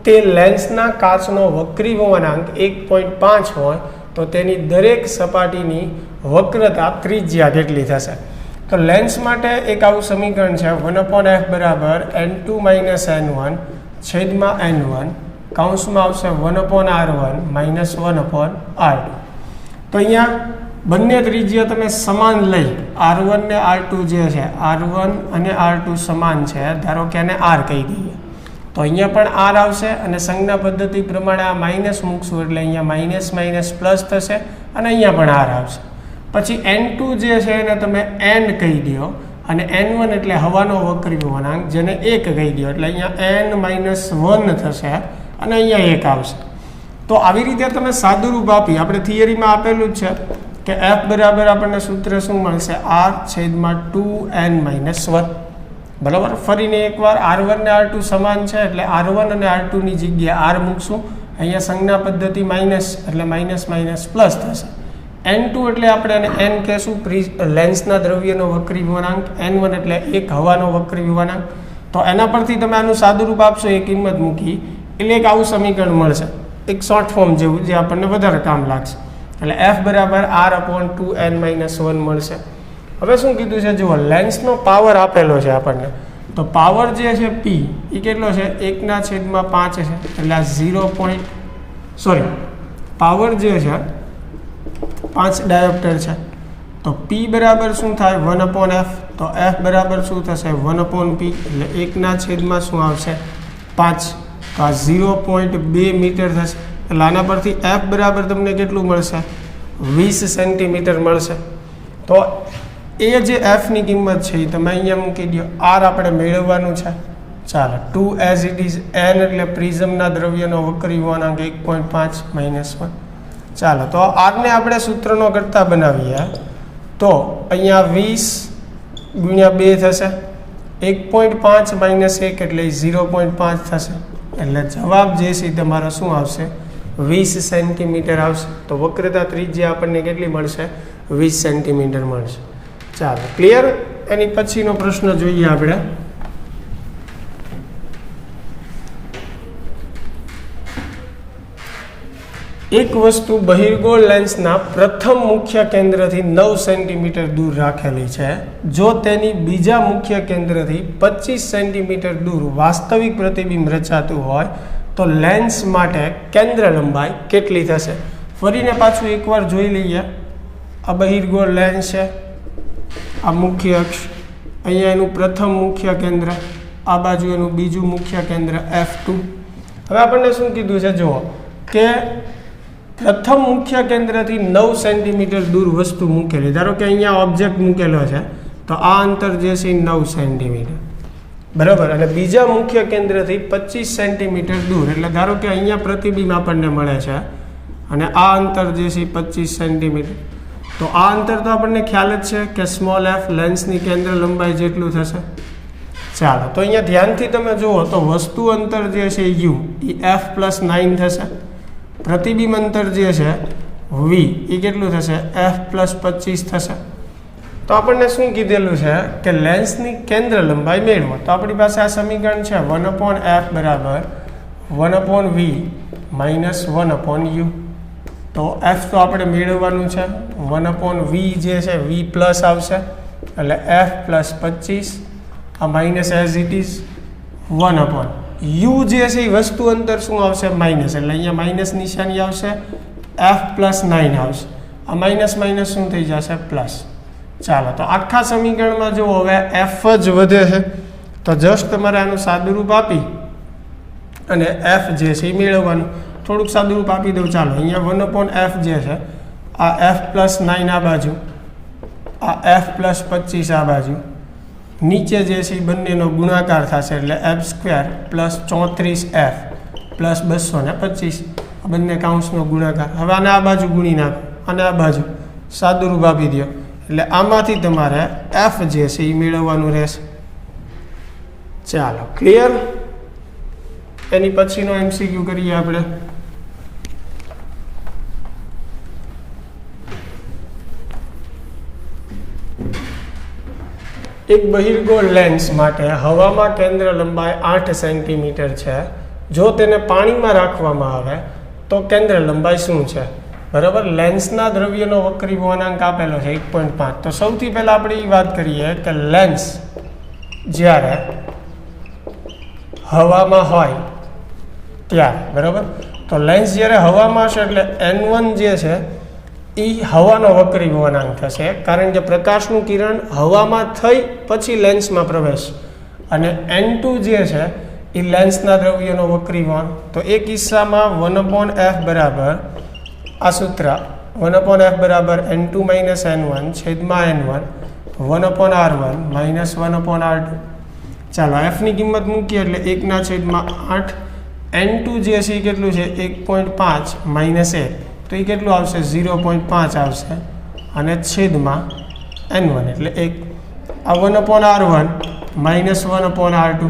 તે લેન્સના કાચનો વક્રી વળાંક 1.5 હોય તો તેની દરેક સપાટીની વક્રતા ત્રિજ્યા કેટલી થશે. તો લેન્સ માટે એક આવું સમીકરણ છે 1/f બરાબર n2 - n1 છેદમાં n1 કૌંસમાં આવશે 1/r1 - 1/r2. તો અહીંયા બંને ત્રિજ્યા તમે સમાન લઈ R1 ને R2 જે છે, R1 અને R2 સમાન છે, ધારો કે એને R કહી દઈએ. તો અહીંયા પણ R આવશે અને સંજ્ઞા પદ્ધતિ પ્રમાણે આ માઇનસ મૂકશું એટલે અહીંયા માઇનસ પ્લસ થશે અને અહીંયા પણ R આવશે. પછી n2 જે છે એને તમે n કહી દો અને n1 એટલે હવાનો વક્રી વળાંક જેને 1 કહી દો એટલે અહીંયા n-1 થશે અને અહીંયા 1 આવશે. તો આવી રીતે તમે સાદુરૂપ આપી, આપણે થિયરીમાં આપેલું જ છે કે F બરાબર આપણને સૂત્ર શું મળશે R/2n-1. બરાબર. ફરીને એકવાર R1 ને R2 સમાન છે એટલે R1 અને R2 ની જગ્યાએ R મૂકશું. અહીંયા સંજ્ઞા પદ્ધતિ માઇનસ એટલે માઇનસ પ્લસ થશે. n2 એટલે આપણે એને n કહેશું, લેન્સના દ્રવ્યનો વક્રી વળાંક. n1 એટલે એક હવાનો વક્રી વળાંક. તો એના પરથી તમે આનું સાદુરૂપ આપશો, એ કિંમત મૂકી એટલે એક આવું સમીકરણ મળશે, એક શોર્ટ ફોર્મ જેવું, જે આપણને વધારે કામ લાગશે. એટલે F બરાબર R/2n-1 મળશે. હવે શું કીધું છે જુઓ, લેન્સનો પાવર આપેલો છે આપણને. તો પાવર જે છે P એ કેટલો છે 1/5 છે, એટલે આ પાવર જે છે 5 ડાયોપ્ટર છે. તો P બરાબર શું થાય 1/f. તો F બરાબર શું થશે 1/p, એટલે 1/5 શું આવશે 5. તો આ 0.2 મીટર થશે. એટલે આના પરથી F બરાબર તમને કેટલું મળશે 20 સેન્ટીમીટર મળશે. તો એ જે F ની કિંમત છે એ તમે અહીંયા મૂકી દો. R આપણે મેળવવાનું છે. ચાલો 2 એઝ ઇટ ઇઝ n એટલે પ્રિઝમના દ્રવ્યનો વક્રી વળાંક 1.5 - 1. ચાલો તો R ને આપણે સૂત્રનો કરતા બનાવીએ તો અહીંયા 20 × 2 થશે. 1.5 - 1 એટલે 0.5 થશે. એટલે જવાબ જે છે તમારો શું આવશે 20 સેન્ટીમીટર આવશે. તો વક્રતા ત્રિજ્યા આપણને કેટલી મળશે 20 સેન્ટીમીટર મળશે. ચાલો ક્લિયર. એની પછીનો પ્રશ્ન જોઈએ આપણે. એક વસ્તુ બહિર્ગોળ લેન્સના પ્રથમ મુખ્ય કેન્દ્રથી 9 સેન્ટીમીટર દૂર રાખેલી છે. જો તેની બીજા મુખ્ય કેન્દ્રથી 25 સેન્ટીમીટર દૂર વાસ્તવિક પ્રતિબિંબ રચાતું હોય તો લેન્સ માટે કેન્દ્ર લંબાઈ કેટલી થશે? ફરીને પાછું એકવાર જોઈ લઈએ. આ બહિર્ગોળ લેન્સ છે, આ મુખ્ય અક્ષ, અહીંયા એનું પ્રથમ મુખ્ય કેન્દ્ર, આ બાજુ એનું બીજું મુખ્ય કેન્દ્ર F2. હવે આપણને શું કીધું છે જુઓ કે પ્રથમ મુખ્ય કેન્દ્રથી 9 સેન્ટીમીટર દૂર વસ્તુ મૂકેલી. ધારો કે અહીંયા ઓબ્જેક્ટ મૂકેલો છે તો આ અંતર જે છે 9 સેન્ટીમીટર, બરાબર. અને બીજા મુખ્ય કેન્દ્રથી 25 સેન્ટીમીટર દૂર, એટલે ધારો કે અહીંયા પ્રતિબિંબ આપણને મળે છે અને આ અંતર જે છે 25 સેન્ટીમીટર. તો આ અંતર તો આપણને ખ્યાલ જ છે કે સ્મોલ f લેન્સની કેન્દ્ર લંબાઈ જેટલું થશે. ચાલો, તો અહીંયા ધ્યાનથી તમે જુઓ તો વસ્તુ અંતર જે છે u એ f+9 થશે. પ્રતિબિંબ અંતર જે છે v એ કેટલું થશે? f+25 થશે. તો આપણને શું કીધેલું છે કે લેન્સની કેન્દ્ર લંબાઈ મેળવો. તો આપણી પાસે આ સમીકરણ છે 1/f બરાબર 1/v માઇનસ 1/u. તો f તો આપણે મેળવવાનું છે, 1/v જે છે v પ્લસ આવશે એટલે f+25 આ minus as it is 1/u જે છે એ વસ્તુ અંતર શું આવશે? માઇનસ, એટલે અહીંયા માઇનસ નિશાની આવશે, f+9 આવશે. આ માઇનસ માઇનસ શું થઈ જશે? પ્લસ. ચાલો, તો આખા સમીકરણમાં જો હવે f જ વધે છે તો જસ્ટ તમારે આનું સાદુરૂપ આપી અને f જે છે એ મેળવવાનું. થોડુંક સાદુરૂપ આપી દઉં. ચાલો, અહીંયા 1/f જે છે આ f+9 આ બાજુ, આ f+25 આ બાજુ, નીચે જે છે એ બંનેનો ગુણાકાર થશે એટલે f² + 34f + 225 આ બંને કાઉન્સનો ગુણાકાર. હવે આને આ બાજુ ગુણી નાખો અને આ બાજુ સાદુરૂપ આપી દો એટલે આમાંથી તમારે f જે છે એ મેળવવાનું રહેશે. ચાલો, ક્લિયર? એની પછીનો MCQ કરીએ આપણે. એક બહિર્ગોળ લેન્સ માટે હવામાં કેન્દ્ર લંબાઈ 8 સેન્ટીમીટર છે. જો તેને પાણીમાં રાખવામાં આવે તો કેન્દ્ર લંબાઈ શું છે? બરાબર. લેન્સના દ્રવ્યનો વક્રી વહનાંક આપેલો છે 1.5. તો સૌથી પહેલાં આપણે એ વાત કરીએ કે લેન્સ જ્યારે હવામાં હોય ત્યારે, બરાબર, તો લેન્સ જ્યારે હવામાં હશે એટલે n1 જે છે એ હવાનો વક્રી વહનાંક થશે, કારણ કે પ્રકાશનું કિરણ હવામાં થઈ પછી લેન્સમાં પ્રવેશ, અને n2 જે છે એ લેન્સના દ્રવ્યનો વક્રી વહન. તો એ કિસ્સામાં 1/f બરાબર આ સૂત્ર 1/f બરાબર n2 - n1 છેદમાં n1 1/r1 માઇનસ 1/r2. ચાલો, એફની કિંમત મૂકીએ એટલે 1/8. n2 જે છે એ કેટલું છે? 1.5 માઇનસ 1, તો એ કેટલું આવશે? 0.5 આવશે, અને છેદમાં n1 એટલે 1. આ 1/r1 minus 1/r2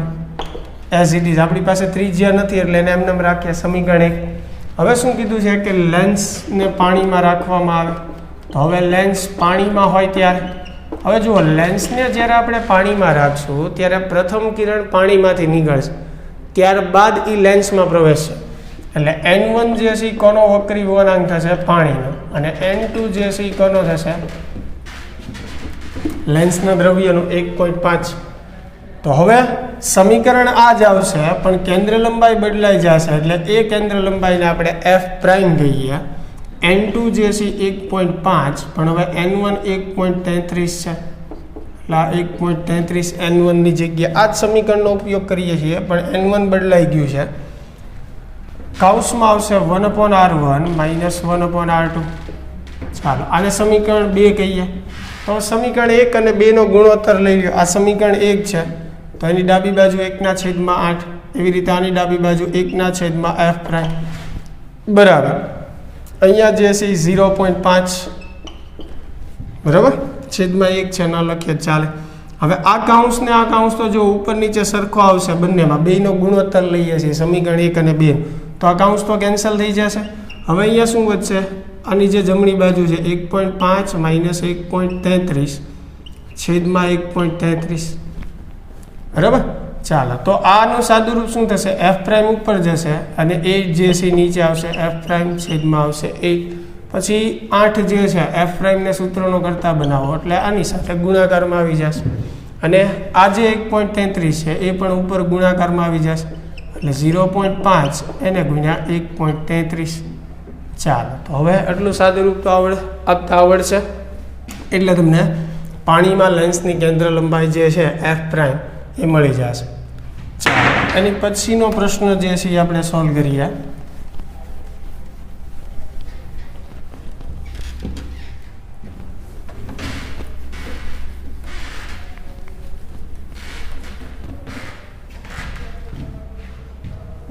as it is. આપણી પાસે ત્રિજ્યા નથી એટલે એને એમને રાખીએ, સમીકરણ 1. હવે શું કીધું છે કે લેન્સને પાણીમાં રાખવામાં આવે. તો હવે લેન્સ પાણીમાં હોય ત્યારે, હવે જુઓ, લેન્સને જ્યારે આપણે પાણીમાં રાખશું ત્યારે પ્રથમ કિરણ પાણીમાંથી નીકળશે, ત્યારબાદ એ લેન્સમાં પ્રવેશશે. એટલે n1 જે છે એ કોનો વક્રી વહનાંક થશે? પાણીનો. અને n2 જે છે એ કોનો થશે? લેન્સના દ્રવ્યનો 1.5. તો હવે સમીકરણ આ જ આવશે, પણ કેન્દ્ર લંબાઈ બદલાઈ જશે. એટલે એ કેન્દ્ર લંબાઈને આપણે f પ્રાઇમ કહીએ. n2 જે છે 1.5, પણ હવે n1 1.33 છે, એટલે આ 1.33 n1 ની જગ્યાએ આ જ સમીકરણનો ઉપયોગ કરીએ છીએ, પણ n1 બદલાઈ ગયું છે. કાઉન્સમાં આવશે 1/r1 માઇનસ 1/r2. ચાલો, આને સમીકરણ 2 કહીએ. તો સમીકરણ 1 અને 2 નો ગુણોત્તર લઈ લો. આ સમીકરણ 1 છે તો એની ડાબી બાજુ 1/8, એવી રીતે આની ડાબી બાજુ 1/f પ્રાઇમ બરાબર. અહીંયા જે છે એ 0.5 બરાબર, છેદમાં 1 છે, ન લખીએ ચાલે. હવે આ કાઉન્સ ને આ કાઉન્સ તો જો ઉપર નીચે સરખો આવશે બંનેમાં, બેનો ગુણોત્તર લઈએ છીએ સમીકરણ 1 અને 2, તો આ કાઉન્સ તો કેન્સલ થઈ જશે. હવે અહીંયા શું વધશે? આની જે જમણી બાજુ છે 1.5 માઇનસ 1.33 છેદમાં 1.33 બરાબર. ચાલો, તો આનું સાદુરૂપ શું થશે? એફ પ્રાઇમ ઉપર જશે અને 8 જે છે નીચે આવશે, એફ પ્રાઇમ છેદમાં આવશે 8. પછી 8 જે છે એફ પ્રાઇમને સૂત્રનો કરતા બનાવો એટલે આની સાથે ગુણાકારમાં આવી જશે અને આ જે 1.33 છે એ પણ ઉપર ગુણાકારમાં આવી જશે એટલે 0.5 એને ગુણ્યા 1.33. ચાલો, તો હવે એટલું સાદુરૂપ તો આપતા આવડશે એટલે તમને પાણીમાં લેન્સની કેન્દ્ર લંબાઈ જે છે એફ પ્રાઇમ એ મળી જશે. ચાલો, એની પછીનો પ્રશ્ન જે છે એ આપણે સોલ્વ કરીએ.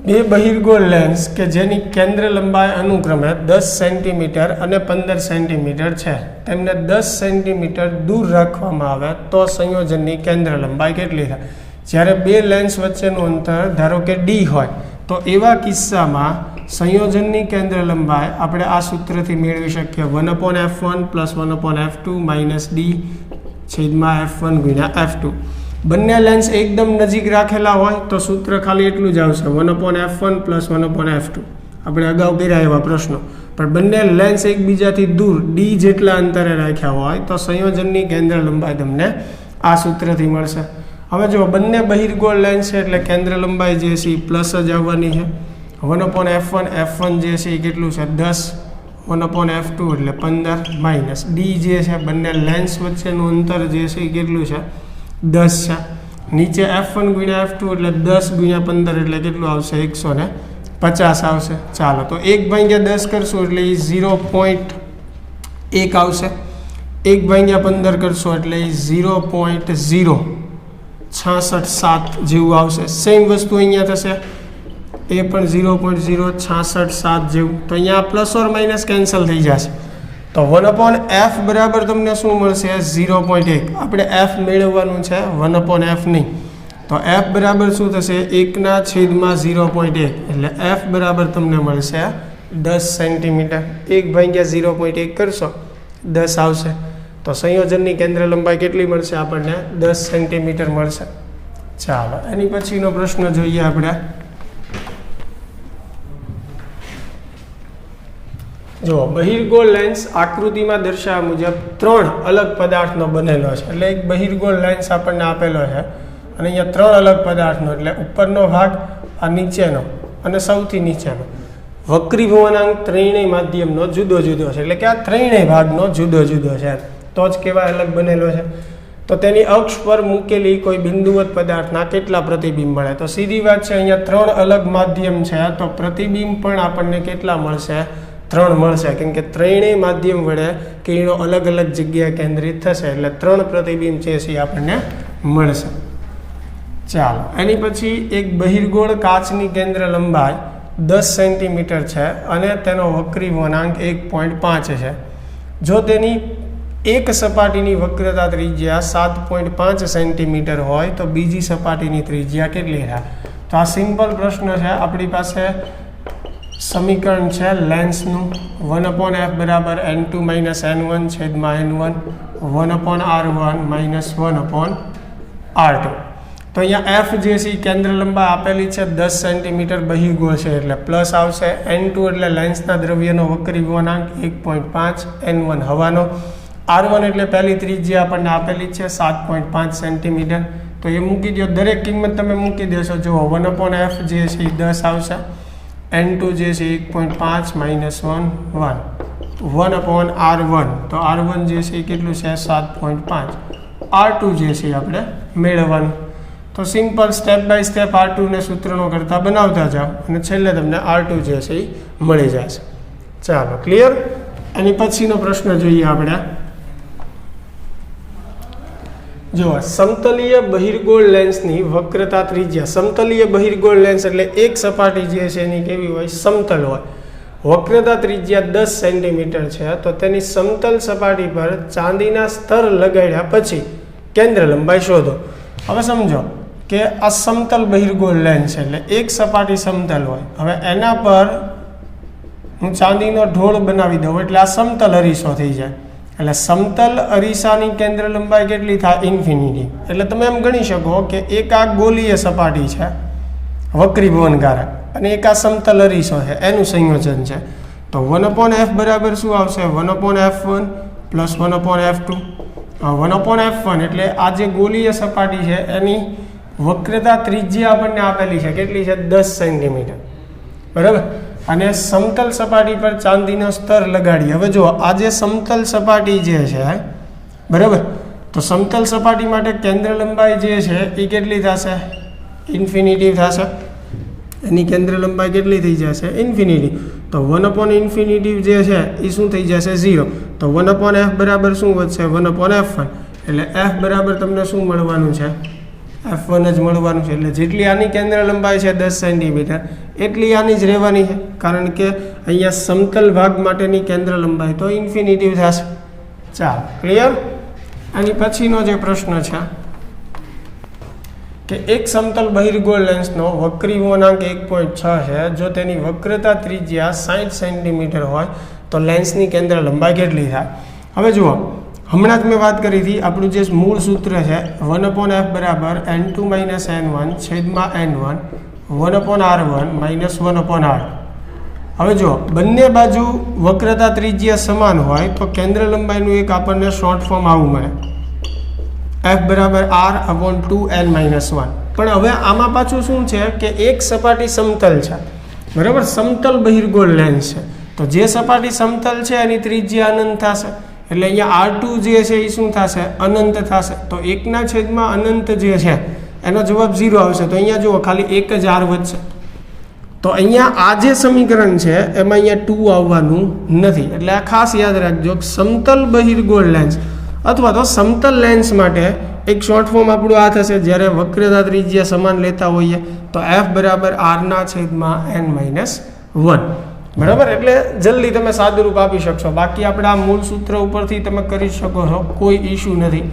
બે બહિર્ગોળ લેન્સ કે જેની કેન્દ્ર લંબાઈ અનુક્રમે 10 સેન્ટીમીટર અને 15 સેન્ટીમીટર છે તેમને 10 સેન્ટીમીટર દૂર રાખવામાં આવે તો સંયોજનની કેન્દ્ર લંબાઈ કેટલી થાય? જ્યારે બે લેન્સ વચ્ચેનું અંતર ધારો કે ડી હોય તો એવા કિસ્સામાં સંયોજનની કેન્દ્ર લંબાઈ આપણે આ સૂત્રથી મેળવી શકીએ 1/f1 + 1/f2 - d છેદમાં f1 ગુણ્યા f2. બંને લેન્સ એકદમ નજીક રાખેલા હોય તો સૂત્ર ખાલી એટલું જ આવશે 1/f1 + 1/f2. આપણે અગાઉ કર્યા એવા પ્રશ્નો. પણ બંને લેન્સ એકબીજાથી દૂર ડી જેટલા અંતરે રાખ્યા હોય તો સંયોજનની કેન્દ્ર લંબાઈ તમને આ સૂત્રથી મળશે. હવે જો બંને બહિર્ગોળ લેન્સ છે એટલે કેન્દ્ર લંબાઈ જે છે એ પ્લસ જ આવવાની છે. 1/f1 f1 જે છે એ કેટલું છે 10, 1/f2 એટલે 15 માઇનસ ડી જે છે બંને લેન્સ વચ્ચેનું અંતર જે છે એ કેટલું છે 10 છે. નીચે f1 ગુણ્યા f2 એટલે 10 ગુણ્યા 15 એટલે કેટલું આવશે 150 આવશે. ચાલો, તો 1/10 કરશું એટલે એ 0.1 આવશે. 1/15 કરશો એટલે એ 0.066 જેવું આવશે. સેમ વસ્તુ અહીંયા થશે, એ પણ 0.066 જેવું. તો અહીંયા પ્લસ ઓર માઇનસ કેન્સલ થઈ જશે. તો 1/f બરાબર તમને શું મળશે 0.1. આપણે f મેળવવાનું છે 1/f નહીં. તો f બરાબર શું થશે 1/0.1 એટલે f બરાબર તમને મળશે 10 સેન્ટીમીટર. 1/0.1 કરશો 10 આવશે. તો સંયોજનની કેન્દ્ર લંબાઈ કેટલી મળશે આપણને 10 સેન્ટીમીટર મળશે. ચાલો, એની પછીનો પ્રશ્ન જોઈએ આપણે. જો બહિર્ગોળ લેન્સ આકૃતિમાં દર્શાવ્યા મુજબ 3 અલગ પદાર્થનો બનેલો છે. એટલે એક બહિર્ગોળ લેન્સ આપણને આપેલો છે અને અહીંયા 3 અલગ પદાર્થનો એટલે ઉપરનો ભાગ, આ નીચેનો અને સૌથી નીચેનો. વક્રીભવનાંક ત્રણેય માધ્યમનો જુદો જુદો છે એટલે કે આ ત્રણેય ભાગનો જુદો જુદો છે તો જ કેવા અલગ બનેલો છે. તો તેની અક્ષ પર મૂકેલી કોઈ બિંદુવત પદાર્થના કેટલા પ્રતિબિંબ મળે? તો સીધી વાત છે, અહીંયા 3 અલગ માધ્યમ છે તો પ્રતિબિંબ પણ આપણને કેટલા મળશે 3 મળશે. કેમ કે ત્રણેય માધ્યમ વડે કિરણો અલગ અલગ જગ્યાએ કેન્દ્રિત થશે એટલે 3 પ્રતિબિંબ છે એ આપણને મળશે. ચાલો, એની પછી એક બહિર્ગોળ કાચની કેન્દ્ર લંબાઈ 10 સેન્ટીમીટર છે અને તેનો વક્રી વળાંક 1.5 છે. જો તેની એક સપાટીની વક્રતા ત્રિજ્યા 7.5 સેન્ટીમીટર હોય તો બીજી સપાટીની ત્રિજ્યા કેટલી થાય? તો આ સિમ્પલ પ્રશ્ન છે. આપણી પાસે સમીકરણ છે લેન્સનું 1/f બરાબર n2 - n1 છેદમાં n1 1/r1 - 1/r2. તો અહીંયા f જે છે કેન્દ્ર લંબાઈ આપેલી છે 10 સેન્ટીમીટર બહિર્ગોળ છે એટલે પ્લસ આવશે. n2 એટલે લેન્સના દ્રવ્યનો વક્રી વળાંક 1.5, n1 હવાનો, r1 એટલે પહેલી ત્રિજ્યા આપણને આપેલી છે 7.5 સેન્ટીમીટર. તો એ મૂકી દો, દરેક કિંમત તમે મૂકી દેશો. જુઓ 1/f જે છે એ 10 આવશે, n2 જે છે 1.5 - 1 1/r1 તો r1 જે છે એ કેટલું છે 7.5, r2 જે છે આપણે મેળવવાનું. તો simple step by step r2 ને સૂત્રનો કરતા બનાવતા જાઓ અને છેલ્લે તમને r2 જે છે એ મળી જશે. ચાલો, ક્લિયર? એની પછીનો પ્રશ્ન જોઈએ આપણે. જો સમતલીય બહિર્ગોળ લેન્સની વક્રતા ત્રિજ્યા. સમતલીય બહિર્ગોળ લેન્સ એટલે એક સપાટી જે છે એની કેવી હોય સમતલ હોય. વક્રતા ત્રિજ્યા 10 સેન્ટીમીટર છે તો તેની સમતલ સપાટી પર ચાંદીના સ્તર લગાડ્યા પછી કેન્દ્ર લંબાઈ શોધો. હવે સમજો કે આ સમતલ બહિર્ગોળ લેન્સ છે એટલે એક સપાટી સમતલ હોય. હવે એના પર હું ચાંદીનો ઢોળ બનાવી દઉં એટલે આ સમતલ અરીસો થઈ જાય એટલે સમતલ અરીસાની કેન્દ્ર લંબાઈ કેટલી થાય? ઇન્ફિનિટી. એટલે તમે એમ ગણી શકો કે એક આ ગોલીય સપાટી છે વક્રીભવનકારક અને એક આ સમતલ અરીસો છે, એનું સંયોજન છે. તો 1/f બરાબર શું આવશે? 1/f1 plus 1/f2. 1/f1 એટલે આ જે ગોલીય સપાટી છે એની વક્રતા ત્રિજ્યા આપણને આપેલી છે, કેટલી છે? 10 સેન્ટીમીટર. બરાબર. અને સમતલ સપાટી પર ચાંદીનો સ્તર લગાડીએ. હવે જો આ જે સમતલ સપાટી જે છે, બરાબર, તો સમતલ સપાટી માટે કેન્દ્ર લંબાઈ જે છે એ કેટલી થશે? ઇન્ફિનિટી થશે. એની કેન્દ્ર લંબાઈ કેટલી થઈ જશે? ઇન્ફિનિટી. તો 1/ઇન્ફિનિટી જે છે એ શું થઈ જશે? 0. તો 1/f બરાબર શું વધશે? 1/f1. એટલે f બરાબર તમને શું મળવાનું છે? f1 જ મળવાનું છે. એટલે જેટલી આની કેન્દ્ર લંબાઈ છે 10 સેન્ટીમીટર, એટલી આની જ રહેવાની છે, કારણ કે અહીંયા સમતલ ભાગ માટેની કેન્દ્ર લંબાઈ તો ઇન્ફિનિટી થશે. ચાલો, ક્લિયર? આની પછીનો જે પ્રશ્ન છે કે એક સમતલ બહિર્ગોળ લેન્સનો વક્રીભવનાંક 1.6 છે. જો તેની વક્રતા ત્રિજ્યા 60 સેન્ટીમીટર હોય તો લેન્સની કેન્દ્ર લંબાઈ કેટલી થાય? હવે જુઓ, હમણાં જ મેં વાત કરી હતી, આપણું જે મૂળ સૂત્ર છે 1/f બરાબર n2 - n1 છેદમાં n1 1/r1 - 1/r. હવે જો બંને બાજુ વક્રતા ત્રિજ્યા સમાન હોય તો કેન્દ્ર લંબાઈનું એક આપણને શોર્ટ ફોર્મ આવું મળે, f બરાબર r/2n - 1. પણ હવે આમાં પાછું શું છે કે એક સપાટી સમતલ છે, બરાબર, સમતલ બહિર્ગોળ લેન્સ છે. તો જે સપાટી સમતલ છે એની ત્રિજ્યા અનંત થશે, એટલે અહીંયા r2 જે છે એ શું થશે? અનંત થશે. તો 1/, અનંત જે છે એનો જવાબ 0 આવશે. તો અહીંયા જુઓ ખાલી એક જ r વધશે. તો અહીંયા આ જે સમીકરણ છે એમાં અહીંયા 2 આવવાનું નથી. એટલે આ ખાસ યાદ રાખજો, સમતલ બહિર્ગોળ લેન્સ અથવા તો સમતલ લેન્સ માટે એક શોર્ટ ફોર્મ આપણું આ થશે જ્યારે વક્રતા ત્રિજ્યા સમાન લેતા હોઈએ તો f બરાબર r/n - 1. બરાબર. એટલે જલ્દી તમે સાદુરૂપ આપી શકશો. બાકી આપણે આ મૂળ સૂત્ર ઉપરથી તમે કરી શકો છો, કોઈ ઇશ્યુ નથી.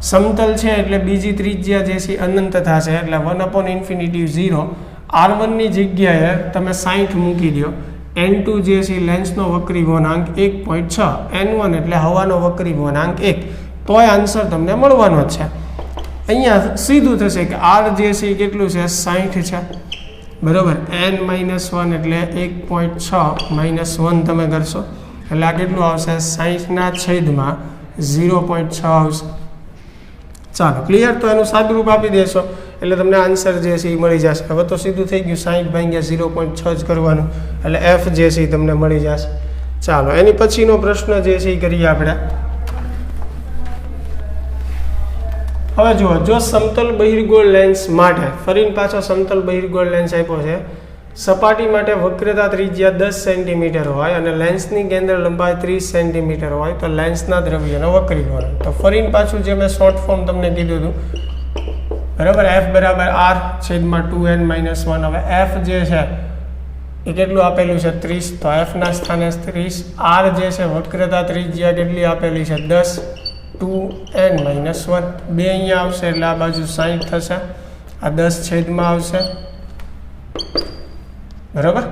સમતલ છે એટલે બીજી ત્રિજ્યા જે છે અનંત થશે, એટલે 1/ઇન્ફિનિટી 0. r1ની જગ્યાએ તમે 60 મૂકી દો. n2 જે છે લેન્સનો વક્રીભવનાંક 1.6, n1 એટલે હવાનો વક્રીભવનાંક 1. તોય આન્સર તમને મળવાનો જ છે. અહીંયા સીધું થશે કે r જે છે એ કેટલું છે? 60 છે. બરાબર. n - 1 એટલે 1.6 - 1 તમે કરશો એટલે આ કેટલું આવશે? 60/0.6 આવશે. ચાલો, ક્લિયર? તો એનું સાદુરૂપ આપી દેશો એટલે તમને આન્સર જે છે એ મળી જશે. હવે તો સીધું થઈ ગયું, 60/0.6 જ કરવાનું એટલે f જે છે એ તમને મળી જશે. ચાલો, એની પછીનો પ્રશ્ન જે છે એ કરીએ આપણે. હવે જુઓ, જો સમતલ બહિર્ગોળ લેન્સ માટે, ફરીને પાછો સમતલ બહિર્ગોળ લેન્સ આપ્યો છે, સપાટી માટે વક્રતા ત્રિજ્યા 10 સેન્ટીમીટર હોય અને લેન્સની કેન્દ્ર લંબાઈ 30 સેન્ટીમીટર હોય તો લેન્સના દ્રવ્યનો વક્રીભવન. તો ફરીને પાછું જે મેં શોર્ટ ફોર્મ તમને કીધું હતું, બરાબર, f બરાબર r/2n - 1. હવે f જે છે એ કેટલું આપેલું છે? 30. તો f ના સ્થાને 30. r જે છે વક્રતા ત્રિજ્યા કેટલી આપેલી છે? 10. 2n - 1 બે અહીંયા આવશે એટલે આ બાજુ 60 થશે, આ 10 આવશે. બરાબર.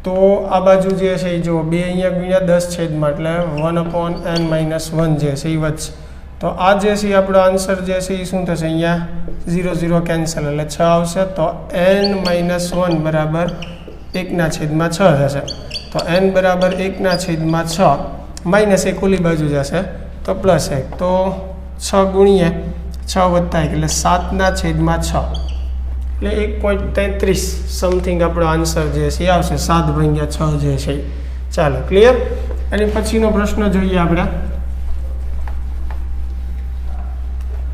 તો આ બાજુ જે છે એ જુઓ, બે અહીંયા ગુણ્યા 10 એટલે 1/n - 1 જે છે એ વધશે. તો આ જે છે આપણો આન્સર જે છે એ શું થશે? અહીંયા 0 0 કેન્સલ એટલે 6 આવશે. તો n - 1 બરાબર 1/6 થશે. તો n બરાબર 1/6 માઇનસ 1 ઓલી બાજુ જશે તો +1. તો 6 ગુણ્યા 6 વત્તા 1 એટલે 7/6 એટલે 1.33 સમથિંગ આપણો આન્સર જે છે એ આવશે. 7/6 જે છે. ચાલો, ક્લિયર? એની પછીનો પ્રશ્ન જોઈએ આપણે.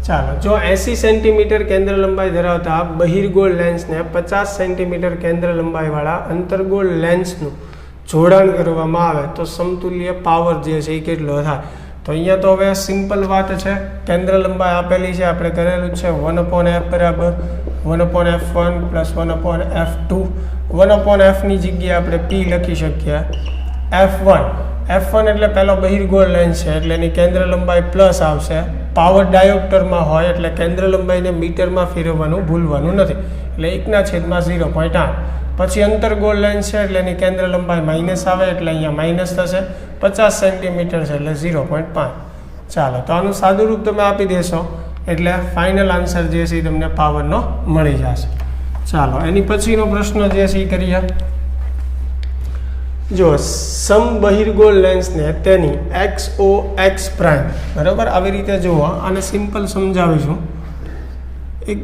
ચાલો, જો 80 સેન્ટીમીટર કેન્દ્ર લંબાઈ ધરાવતા બહિર્ગોળ લેન્સને 50 સેન્ટીમીટર કેન્દ્ર લંબાઈવાળા અંતર્ગોળ લેન્સનું જોડાણ કરવામાં આવે તો સમતુલ્ય પાવર જે છે એ કેટલો થાય? તો અહીંયા તો હવે સિમ્પલ વાત છે, કેન્દ્ર લંબાઈ આપેલી છે, આપણે કરેલું છે 1/f બરાબર 1/f1 પ્લસ 1/f2. 1/fની જગ્યાએ આપણે p લખી શકીએ f1. f1 એટલે પહેલો બહિર્ગોળ લેન્સ છે એટલે એની કેન્દ્ર લંબાઈ પ્લસ આવશે. પાવર ડાયોપ્ટરમાં હોય એટલે કેન્દ્ર લંબાઈને મીટરમાં ફેરવવાનું ભૂલવાનું નથી, એટલે 1/0.8. પછી અંતર્ગોળ લેન્સ છે એટલે એની કેન્દ્ર લંબાઈ માઇનસ આવે એટલે અહીંયા માઇનસ થશે. 50 સેન્ટીમીટર છે એટલે 0.5. ચાલો, તો આનું સાદું રૂપ તમે આપી દેશો એટલે ફાઇનલ આન્સર જે છે એ તમને પાવરનો મળી જશે. ચાલો, એની પછીનો પ્રશ્ન જે છે એ કરીએ. જો સમબહિર્ગોળ લેન્સને તેની XOX પ્રાઇમ, બરાબર, આવી રીતે જુઓ, આને સિમ્પલ સમજાવીશું. એક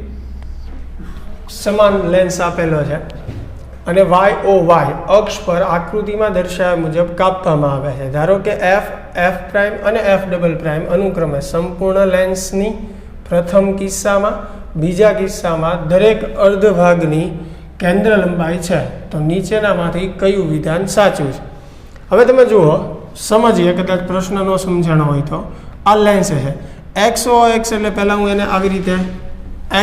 સમાન લેન્સ આપેલો છે અને YOY અક્ષ પર આકૃતિમાં દર્શાવ્યા મુજબ કાપવામાં આવે છે. ધારો કે F પ્રાઇમ અને F ડબલ પ્રાઇમ અનુક્રમે સંપૂર્ણ લેન્સની પ્રથમ કિસ્સામાં, બીજા કિસ્સામાં દરેક અર્ધભાગની કેન્દ્ર લંબાઈ છે. તો નીચેનામાંથી કયું વિધાન સાચું છે? હવે તમે જુઓ, સમજીએ, કદાચ પ્રશ્ન ન સમજાણો હોય તો. આ લેન્સ છે XOX, એટલે પહેલાં હું એને આવી રીતે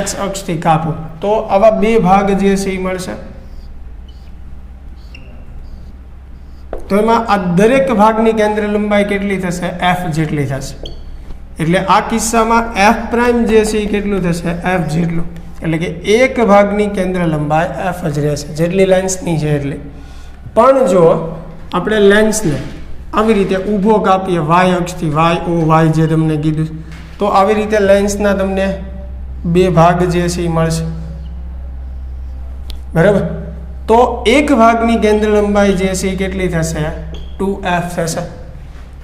X અક્ષથી કાપું તો આવા બે ભાગ જે છે એ મળશે. તો એમાં આ દરેક ભાગની કેન્દ્ર લંબાઈ કેટલી થશે? F જેટલી થશે. એટલે આ કિસ્સામાં F પ્રાઇમ જે છે એ કેટલું થશે? F જેટલું. એટલે કે એક ભાગની કેન્દ્ર લંબાઈ F જ રહેશે, જેટલી લેન્સની છે એટલી. પણ જો આપણે લેન્સને આવી રીતે ઊભો કાપીએ Y અક્ષથી, YOY જે તમને કીધું, તો આવી રીતે લેન્સના તમને બે ભાગ જે છે એ મળશે, બરાબર. તો એક ભાગની કેન્દ્ર લંબાઈ જે છે એ કેટલી થશે? 2F થશે.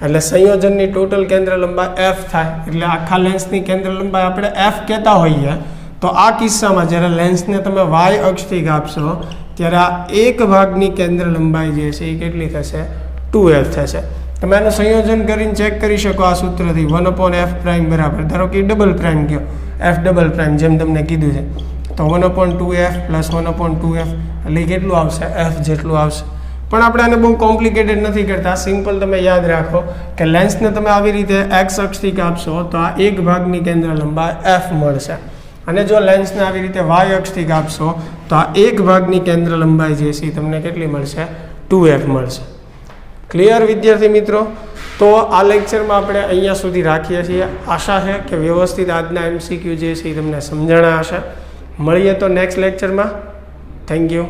એટલે સંયોજનની ટોટલ કેન્દ્ર લંબાઈ F થાય. એટલે આખા લેન્સની કેન્દ્ર લંબાઈ આપણે F કહેતા હોઈએ, તો આ કિસ્સામાં જ્યારે લેન્સને તમે Y અક્ષથી કાપશો ત્યારે આ એક ભાગની કેન્દ્ર લંબાઈ જે છે એ કેટલી થશે? 2F થશે. તમે આનું સંયોજન કરીને ચેક કરી શકો આ સૂત્રથી. 1/F પ્રાઇમ બરાબર, ધારો કે ડબલ પ્રાઇમ ગયો, F ડબલ પ્રાઇમ જેમ તમને કીધું છે, તો 1/2F પ્લસ 1/2F એટલે કેટલું આવશે? F જેટલું આવશે. પણ આપણે આને બહુ કોમ્પ્લિકેટેડ નથી કરતા, સિમ્પલ તમે યાદ રાખો કે લેન્સને તમે આવી રીતે X અક્ષથી કાપશો તો આ એક ભાગની કેન્દ્ર લંબાઈ F મળશે. અને જો લેન્સને આવી રીતે Y અક્ષથી કાપશો તો આ એક ભાગની કેન્દ્ર લંબાઈ જે છે તમને કેટલી મળશે? 2F મળશે. ક્લિયર વિદ્યાર્થી મિત્રો? તો આ લેક્ચરમાં આપણે અહીંયા સુધી રાખીએ છીએ. આશા છે કે વ્યવસ્થિત આજના MCQ જે છે એ તમને સમજણા હશે. મળીએ તો નેક્સ્ટ લેક્ચરમાં. Thank you.